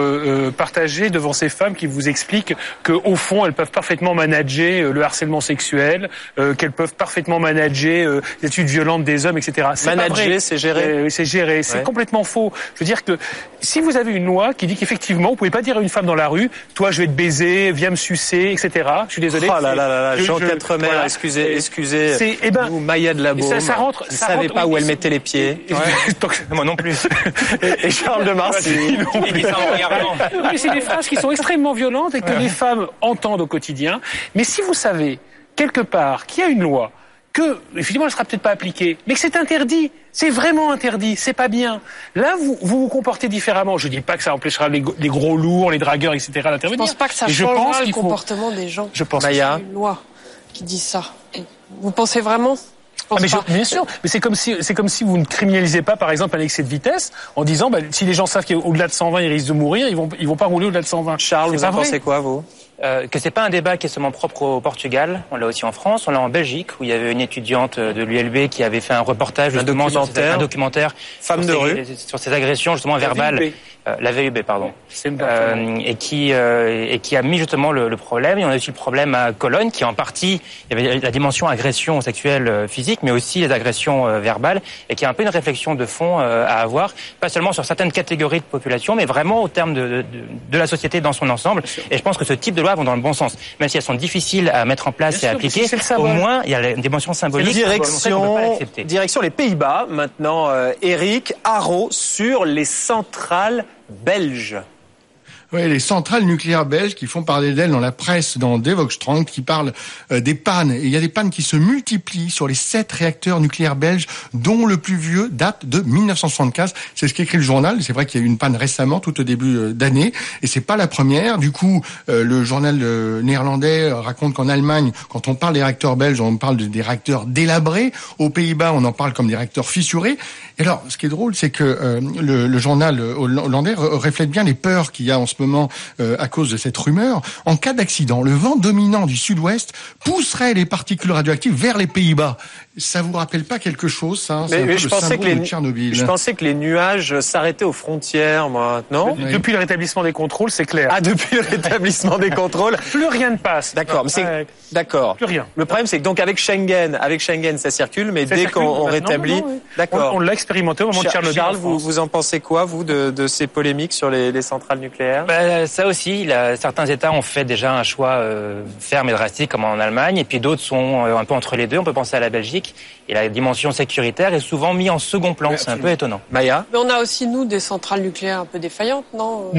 partagé devant ces femmes qui vous expliquent qu'au fond, elles peuvent parfaitement manager le harcèlement sexuel, qu'elles peuvent parfaitement manager les attitudes violentes des hommes, etc. Manager, c'est gérer. C'est gérer. Ouais. C'est complètement faux. Je veux dire que si vous avez une loi qui dit qu'effectivement, vous pouvez pas dire à une femme dans la rue, toi, je vais te baiser, viens me sucer, etc. Je suis désolé. Oh là là là, Jean Quatremer, voilà. excusez, vous, Maya de la Baume. Ça rentre. Vous ne savez pas où elle mettait les pieds. Moi non plus. Et Charles de Marcy. Mais c'est des phrases qui sont extrêmement violentes et que les femmes entendent au quotidien. Mais si vous savez, quelque part, qu'il y a une loi, que, effectivement, elle sera peut-être pas appliquée, mais que c'est interdit, c'est vraiment interdit, c'est pas bien. Là, vous vous comportez différemment. Je dis pas que ça empêchera les gros lourds, les dragueurs, etc. d'intervenir. Je pense pas que ça changera le comportement des gens. Je pense qu'il y a une loi qui dit ça. Vous pensez vraiment ? Bien sûr, mais c'est comme si vous ne criminalisez pas, par exemple, un excès de vitesse en disant, si les gens savent qu'au-delà de 120, ils risquent de mourir, ils vont pas rouler au-delà de 120. Charles, vous en pensez quoi, vous? Que c'est pas un débat qui est seulement propre au Portugal, on l'a aussi en France, on l'a en Belgique, où il y avait une étudiante de l'ULB qui avait fait un reportage, justement, un documentaire Femme de rue, sur ces agressions, justement, verbales. La VUB, pardon. Et qui a mis justement le problème. Et on a aussi le problème à Cologne, qui en partie, il y avait la dimension agression sexuelle physique, mais aussi les agressions verbales, et qui a un peu une réflexion de fond à avoir, pas seulement sur certaines catégories de population, mais vraiment au terme de la société dans son ensemble. Et je pense que ce type de lois vont dans le bon sens, même si elles sont difficiles à mettre en place et à appliquer. Au moins, il y a une dimension symbolique. Direction les Pays-Bas maintenant. Éric, Haro sur les centrales belges. Oui, les centrales nucléaires belges qui font parler d'elles dans la presse, dans Die Volkskrant, qui parlent des pannes. Et il y a des pannes qui se multiplient sur les 7 réacteurs nucléaires belges, dont le plus vieux date de 1975. C'est ce qu'écrit le journal. C'est vrai qu'il y a eu une panne récemment, tout au début d'année, et c'est pas la première. Du coup, le journal néerlandais raconte qu'en Allemagne, quand on parle des réacteurs belges, on parle des réacteurs délabrés. Aux Pays-Bas, on en parle comme des réacteurs fissurés. Et alors, ce qui est drôle, c'est que le journal hollandais reflète bien les peurs qu'il y a en ce moment à cause de cette rumeur. En cas d'accident, le vent dominant du sud-ouest pousserait les particules radioactives vers les Pays-Bas. Ça vous rappelle pas quelque chose, ça? C'est un peu le symbole de Tchernobyl. Je pensais que les nuages s'arrêtaient aux frontières, moi. Non? Oui. Depuis le rétablissement des contrôles, c'est clair. Ah, depuis le rétablissement des contrôles. Plus rien ne passe. D'accord. D'accord. Plus rien. Le problème, c'est que donc avec Schengen, ça circule, mais dès qu'on rétablit, oui. d'accord. On l'a expérimenté au moment de Tchernobyl. Charles, vous en pensez quoi, vous, de ces polémiques sur les centrales nucléaires? Ça aussi, certains États ont fait déjà un choix ferme et drastique, comme en Allemagne, et puis d'autres sont un peu entre les deux. On peut penser à la Belgique, et la dimension sécuritaire est souvent mise en second plan. C'est un peu étonnant. Maya? Mais on a aussi, nous, des centrales nucléaires un peu défaillantes, non?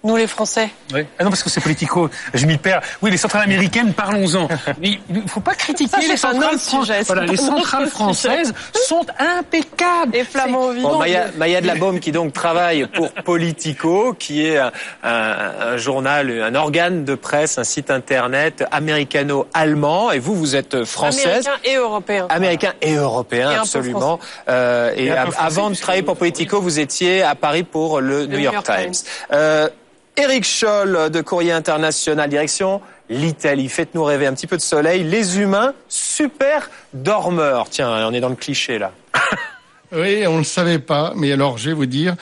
Nous, les Français. Oui. Ah non, parce que c'est politico. Je m'y perds. Oui, les centrales américaines, parlons-en. Mais il faut pas critiquer les centrales françaises. Voilà, les centrales françaises sont impeccables. Et flamants vivants. Bon, Maya de la Baume, qui donc travaille pour Politico, qui est un journal, un organe de presse, un site internet américano-allemand. Et vous êtes française. Américain et européen. Américain et européen, absolument. Et avant de travailler pour Politico, vous étiez à Paris pour le New York Times. Eric Scholl de Courrier International, direction l'Italie. Faites-nous rêver un petit peu de soleil. Les humains, super dormeurs. Tiens, on est dans le cliché là. Oui, on le savait pas, mais alors je vais vous dire,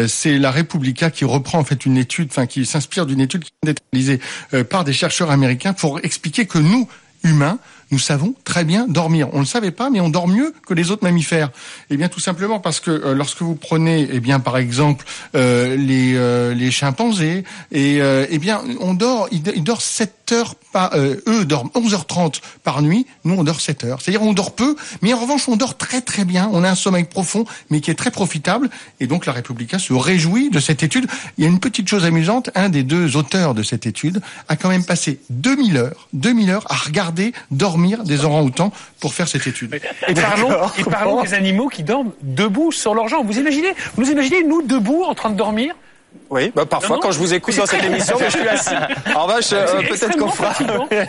c'est la Repubblica qui reprend en fait une étude, qui s'inspire d'une étude qui vient d'être réalisée par des chercheurs américains pour expliquer que nous, humains, nous savons très bien dormir. On le savait pas, mais on dort mieux que les autres mammifères. Eh bien, tout simplement parce que lorsque vous prenez, par exemple, les chimpanzés, on dort, ils dorment 7 heures eux dorment 11h30 par nuit. Nous, on dort 7 heures. C'est-à-dire, on dort peu, mais en revanche, on dort très très bien. On a un sommeil profond, mais qui est très profitable. Et donc, la Repubblica se réjouit de cette étude. Il y a une petite chose amusante. Un des 2 auteurs de cette étude a quand même passé 2000 heures à regarder dormir des orang-outans pour faire cette étude. Et parlons des animaux qui dorment debout sur leurs jambes. Vous imaginez, nous, debout, en train de dormir? Oui, parfois, quand je vous écoute dans cette émission, je suis assis. En revanche, peut-être qu'on fera.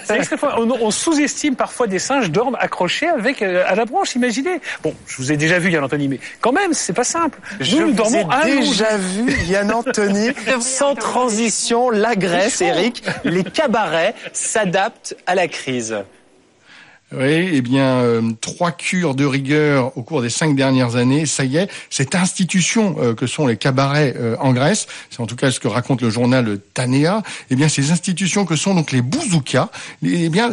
C'est extrêmement. On sous-estime parfois des singes dorment accrochés à la branche, imaginez. Bon, je vous ai déjà vu, Yann Anthony, mais quand même, c'est pas simple. Nous dormons déjà vu, Yann Anthony, sans transition, la Grèce, Eric, les cabarets s'adaptent à la crise. Oui, 3 cures de rigueur au cours des 5 dernières années. Ça y est, cette institution que sont les cabarets en Grèce, c'est en tout cas ce que raconte le journal Tanea. Ces institutions que sont donc les bouzoukas,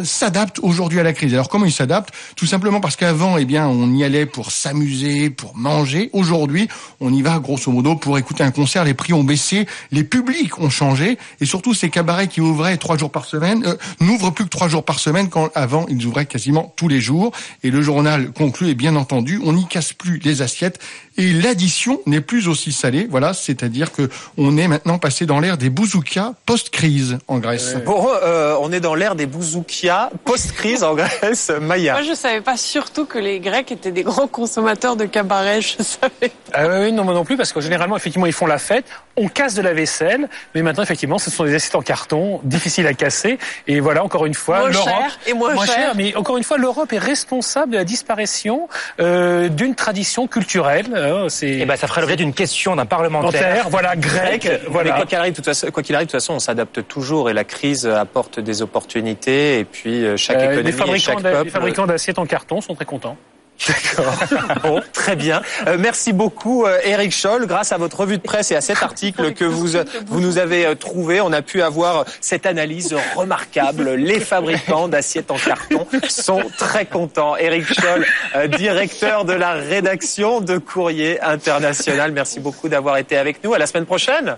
s'adaptent aujourd'hui à la crise. Alors comment ils s'adaptent? Tout simplement parce qu'avant, on y allait pour s'amuser, pour manger. Aujourd'hui, on y va grosso modo pour écouter un concert. Les prix ont baissé, les publics ont changé, et surtout ces cabarets qui ouvraient 3 jours par semaine n'ouvrent plus que 3 jours par semaine, quand avant ils ouvraient quasiment tous les jours. Et le journal conclut, et bien entendu, on n'y casse plus les assiettes et l'addition n'est plus aussi salée. Voilà, c'est-à-dire que on est maintenant passé dans l'ère des bouzoukias post-crise en Grèce. Bon, on est dans l'ère des bouzoukias post-crise en Grèce. Maya. Moi, je savais pas surtout que les Grecs étaient des grands consommateurs de cabarets. Je savais pas. Oui, non, moi non plus, parce que généralement, effectivement, ils font la fête. On casse de la vaisselle, mais maintenant, effectivement, ce sont des assiettes en carton, difficiles à casser. Et voilà, encore une fois, l'Europe, moins cher. Mais encore une fois, l'Europe est responsable de la disparition d'une tradition culturelle. Ça ferait l'objet d'une question d'un parlementaire. Voilà, grec. Voilà. Mais quoi qu'il arrive, de toute façon, on s'adapte toujours et la crise apporte des opportunités. Et puis chaque économie et chaque peuple. Les fabricants d'assiettes en carton sont très contents. D'accord. Bon, très bien. Merci beaucoup, Eric Scholl. Grâce à votre revue de presse et à cet article que vous nous avez trouvé, on a pu avoir cette analyse remarquable. Les fabricants d'assiettes en carton sont très contents. Eric Scholl, directeur de la rédaction de Courrier International. Merci beaucoup d'avoir été avec nous. À la semaine prochaine.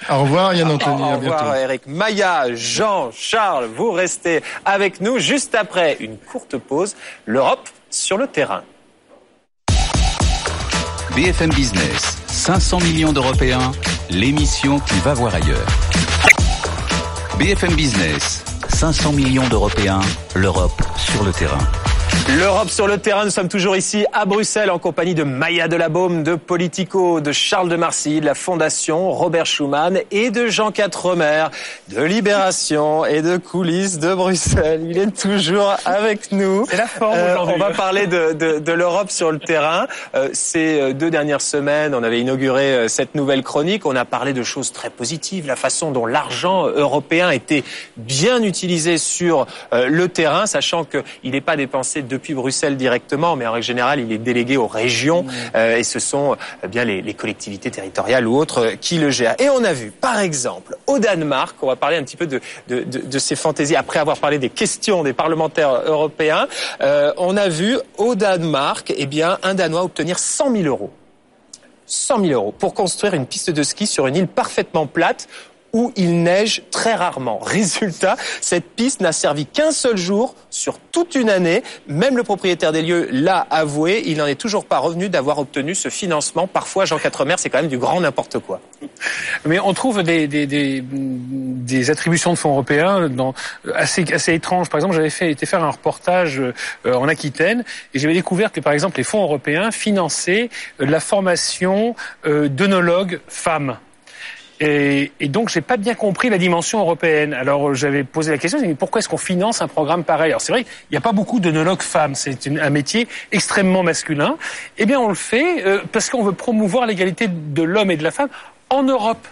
Au revoir Yann Anthony, à bientôt. Au revoir Eric. Maya, Jean, Charles, vous restez avec nous juste après une courte pause. L'Europe sur le terrain. BFM Business, 500 millions d'Européens l'émission qui va voir ailleurs. BFM Business, 500 millions d'Européens, l'Europe sur le terrain. L'Europe sur le terrain, nous sommes toujours ici à Bruxelles en compagnie de Maya Delabaume, de Politico, de Charles de Marcy, de la Fondation Robert Schuman et de Jean Quatremer, de Libération et de Coulisses de Bruxelles. Il est toujours avec nous. C'est la forme aujourd'hui. On va parler de l'Europe sur le terrain. Ces 2 dernières semaines, on avait inauguré cette nouvelle chronique. On a parlé de choses très positives, la façon dont l'argent européen était bien utilisé sur le terrain, sachant qu'il n'est pas dépensé depuis Bruxelles directement, mais en règle générale, il est délégué aux régions et ce sont bien les collectivités territoriales ou autres qui le gèrent. Et on a vu, par exemple, au Danemark, on va parler un petit peu de ces fantaisies, après avoir parlé des questions des parlementaires européens, on a vu au Danemark, un Danois obtenir 100 000 euros. 100 000 euros pour construire une piste de ski sur une île parfaitement plate où il neige très rarement. Résultat, cette piste n'a servi qu'un seul jour sur toute une année. Même le propriétaire des lieux l'a avoué. Il n'en est toujours pas revenu d'avoir obtenu ce financement. Parfois, Jean Quatremer, c'est quand même du grand n'importe quoi. Mais on trouve des attributions de fonds européens assez étranges. Par exemple, j'avais été faire un reportage en Aquitaine et j'avais découvert que, par exemple, les fonds européens finançaient la formation d'œnologues femmes. Et donc, j'ai pas bien compris la dimension européenne. Alors, j'avais posé la question, mais pourquoi est-ce qu'on finance un programme pareil? Alors, c'est vrai, il n'y a pas beaucoup d'œnologues femmes. C'est un métier extrêmement masculin. Eh bien, on le fait parce qu'on veut promouvoir l'égalité de l'homme et de la femme en Europe.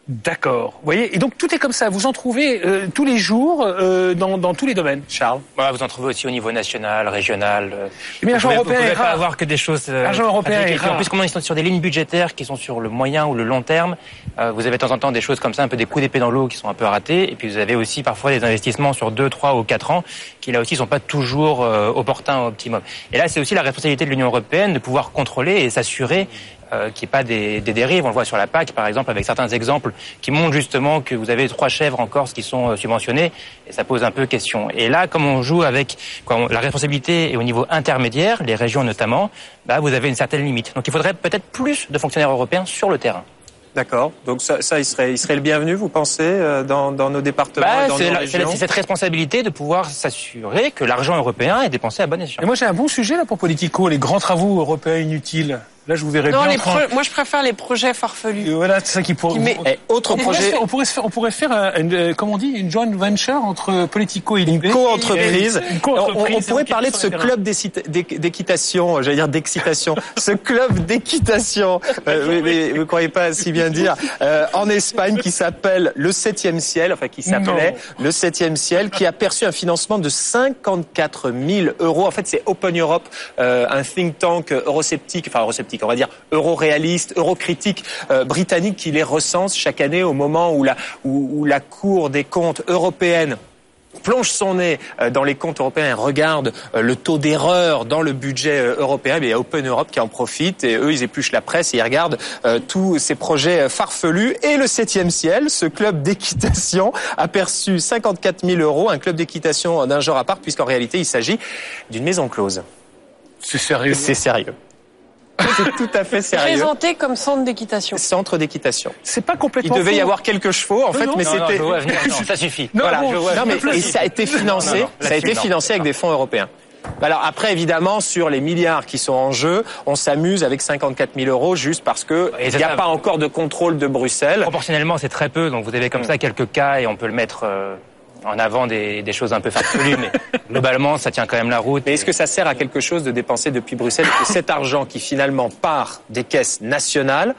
D'accord. Vous voyez, et donc tout est comme ça. Vous en trouvez tous les jours dans tous les domaines. Charles. Voilà, vous en trouvez aussi au niveau national, régional. Mais l'argent européen vous est pouvez pas rare. avoir que des choses. L'argent européen est rare. En plus, comment ils sont sur des lignes budgétaires qui sont sur le moyen ou le long terme, vous avez de temps en temps des choses comme ça, un peu des coups d'épée dans l'eau qui sont un peu ratés. Et puis vous avez aussi parfois des investissements sur 2, 3 ou 4 ans qui là aussi sont pas toujours opportuns au optimum. Et là, c'est aussi la responsabilité de l'Union européenne de pouvoir contrôler et s'assurer qu'il n'y ait pas des dérives. On le voit sur la PAC, par exemple, avec certains exemples qui montrent justement que vous avez 3 chèvres en Corse qui sont subventionnées, et ça pose un peu question. Et là, comme on joue avec la responsabilité est au niveau intermédiaire, les régions notamment, vous avez une certaine limite. Donc il faudrait peut-être plus de fonctionnaires européens sur le terrain. D'accord. Donc ça il serait le bienvenu, vous pensez, dans nos départements et dans nos régions. C'est cette responsabilité de pouvoir s'assurer que l'argent européen est dépensé à bon escient. Et moi, j'ai un bon sujet là pour Politico, les grands travaux européens inutiles. Là, je vous verrai bien. Moi, je préfère les projets farfelus. Voilà, c'est ça qui pourrait. Autre projet. On pourrait faire une joint venture entre Politico et l'IB. Une co-entreprise. On pourrait parler de ce terrain. club d'équitation, j'allais dire d'excitation. Ce club d'équitation, mais vous croyez pas si bien dire, en Espagne qui s'appelle le 7e ciel, enfin qui s'appelait le 7e ciel, qui a perçu un financement de 54 000 euros. En fait, c'est Open Europe, un think tank eurosceptique, on va dire euro-réaliste, euro-critique britannique qui les recense chaque année au moment où la Cour des comptes européenne plonge son nez dans les comptes européens et regarde le taux d'erreur dans le budget européen. Il y a Open Europe qui en profite et eux, ils épluchent la presse et ils regardent tous ces projets farfelus. Et le 7e ciel, ce club d'équitation, a perçu 54 000 euros, un club d'équitation d'un genre à part, puisqu'en réalité, il s'agit d'une maison close. C'est sérieux. C'est sérieux. C'est tout à fait sérieux. Présenté comme centre d'équitation. Centre d'équitation. C'est pas complètement. Il devait y faux. avoir quelques chevaux, en fait, mais c'était. Non, ça suffit. Voilà. bon, Et ça a été financé. Ça a été financé avec des fonds européens. Alors après, évidemment, sur les milliards qui sont en jeu, on s'amuse avec 54 000 euros juste parce que il n'y a pas encore de contrôle de Bruxelles. Proportionnellement, c'est très peu, donc vous avez comme ça quelques cas et on peut le mettre en avant des choses un peu farfelues, mais globalement, ça tient quand même la route. Mais est-ce que ça sert à quelque chose de dépenser depuis Bruxelles, que cet argent qui finalement part des caisses nationales,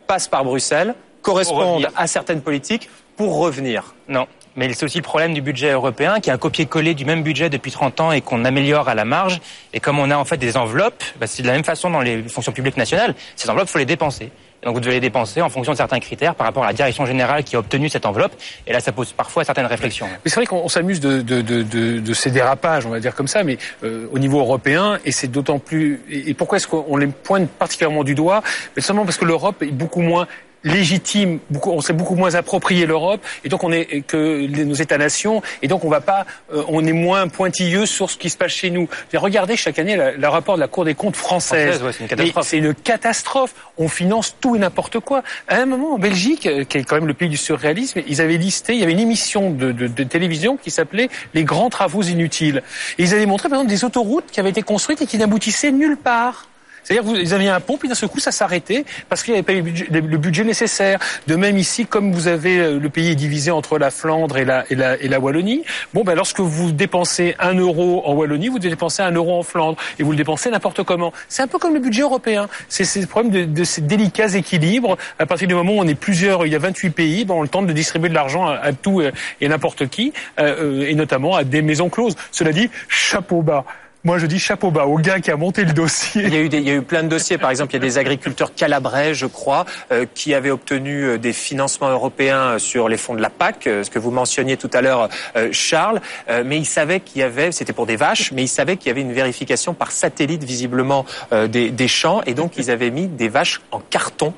passe par Bruxelles, corresponde à certaines politiques pour revenir? Non. Mais c'est aussi le problème du budget européen, qui est un copier-coller du même budget depuis 30 ans et qu'on améliore à la marge. Et comme on a en fait des enveloppes, c'est de la même façon dans les fonctions publiques nationales. Ces enveloppes, il faut les dépenser. Et donc vous devez les dépenser en fonction de certains critères par rapport à la direction générale qui a obtenu cette enveloppe. Et là, ça pose parfois certaines réflexions. Mais c'est vrai qu'on s'amuse de ces dérapages, on va dire comme ça, mais au niveau européen, et c'est d'autant plus. Et pourquoi est-ce qu'on les pointe particulièrement du doigt? Mais seulement parce que l'Europe est beaucoup moins légitime, on s'est beaucoup moins approprié l'Europe, et donc nos États-nations, et donc on est moins pointilleux sur ce qui se passe chez nous. Regardez chaque année le rapport de la Cour des comptes française. Ouais, c'est une catastrophe. C'est une catastrophe. On finance tout et n'importe quoi. À un moment, en Belgique, qui est quand même le pays du surréalisme, ils avaient listé, il y avait une émission de télévision qui s'appelait Les grands travaux inutiles. Et ils avaient montré, par exemple, des autoroutes qui avaient été construites et qui n'aboutissaient nulle part. C'est-à-dire vous aviez un pont, puis d'un seul coup, ça s'arrêtait parce qu'il n'y avait pas le budget nécessaire. De même ici, comme vous avez le pays est divisé entre la Flandre et la Wallonie, lorsque vous dépensez 1 euro en Wallonie, vous dépensez 1 euro en Flandre et vous le dépensez n'importe comment. C'est un peu comme le budget européen. C'est le problème de ces délicats équilibres. À partir du moment où on est plusieurs, il y a 28 pays, on tente de distribuer de l'argent à tout et n'importe qui, et notamment à des maisons closes. Cela dit, chapeau bas. Moi, je dis chapeau bas au gars qui a monté le dossier. Il y a eu plein de dossiers. Par exemple, il y a des agriculteurs calabrais, je crois, qui avaient obtenu des financements européens sur les fonds de la PAC, ce que vous mentionniez tout à l'heure, Charles. Mais ils savaient qu'il y avait, c'était pour des vaches, mais ils savaient qu'il y avait une vérification par satellite, visiblement, des champs. Et donc, ils avaient mis des vaches en carton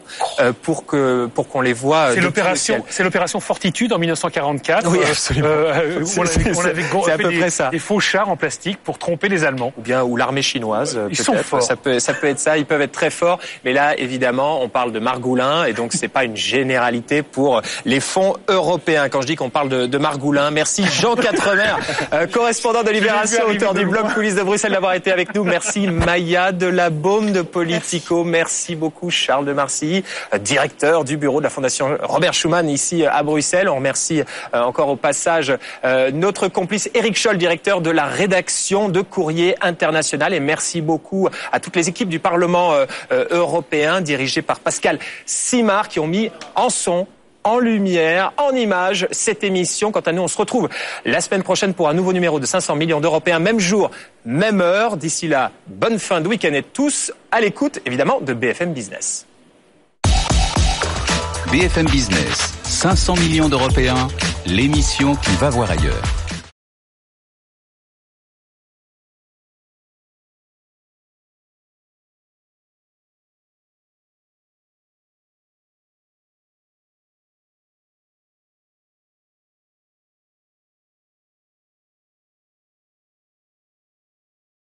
pour qu'on les voie. C'est l'opération Fortitude en 1944. Oui, absolument. On avait c'est à peu près ça. Des faux chars en plastique pour tromper les Allemands. Ou l'armée chinoise. Ils sont forts. Ça peut être ça. Ils peuvent être très forts. Mais là, évidemment, on parle de Margoulin. Et donc, c'est pas une généralité pour les fonds européens. Quand je dis qu'on parle de Margoulin, merci Jean Quatremer, correspondant de Libération, auteur du blog Coulisses de Bruxelles, d'avoir été avec nous. Merci Maya Delabaume de Politico. Merci beaucoup Charles de Marcilly, directeur du bureau de la Fondation Robert Schuman ici à Bruxelles. On remercie encore au passage notre complice Éric Scholl, directeur de la rédaction de Courrier International, et merci beaucoup à toutes les équipes du Parlement européen dirigées par Pascal Simard qui ont mis en son, en lumière, en images cette émission. Quant à nous, on se retrouve la semaine prochaine pour un nouveau numéro de 500 millions d'Européens, même jour, même heure. D'ici là, bonne fin de week-end et tous à l'écoute évidemment de BFM Business. BFM Business, 500 millions d'Européens, l'émission qui va voir ailleurs.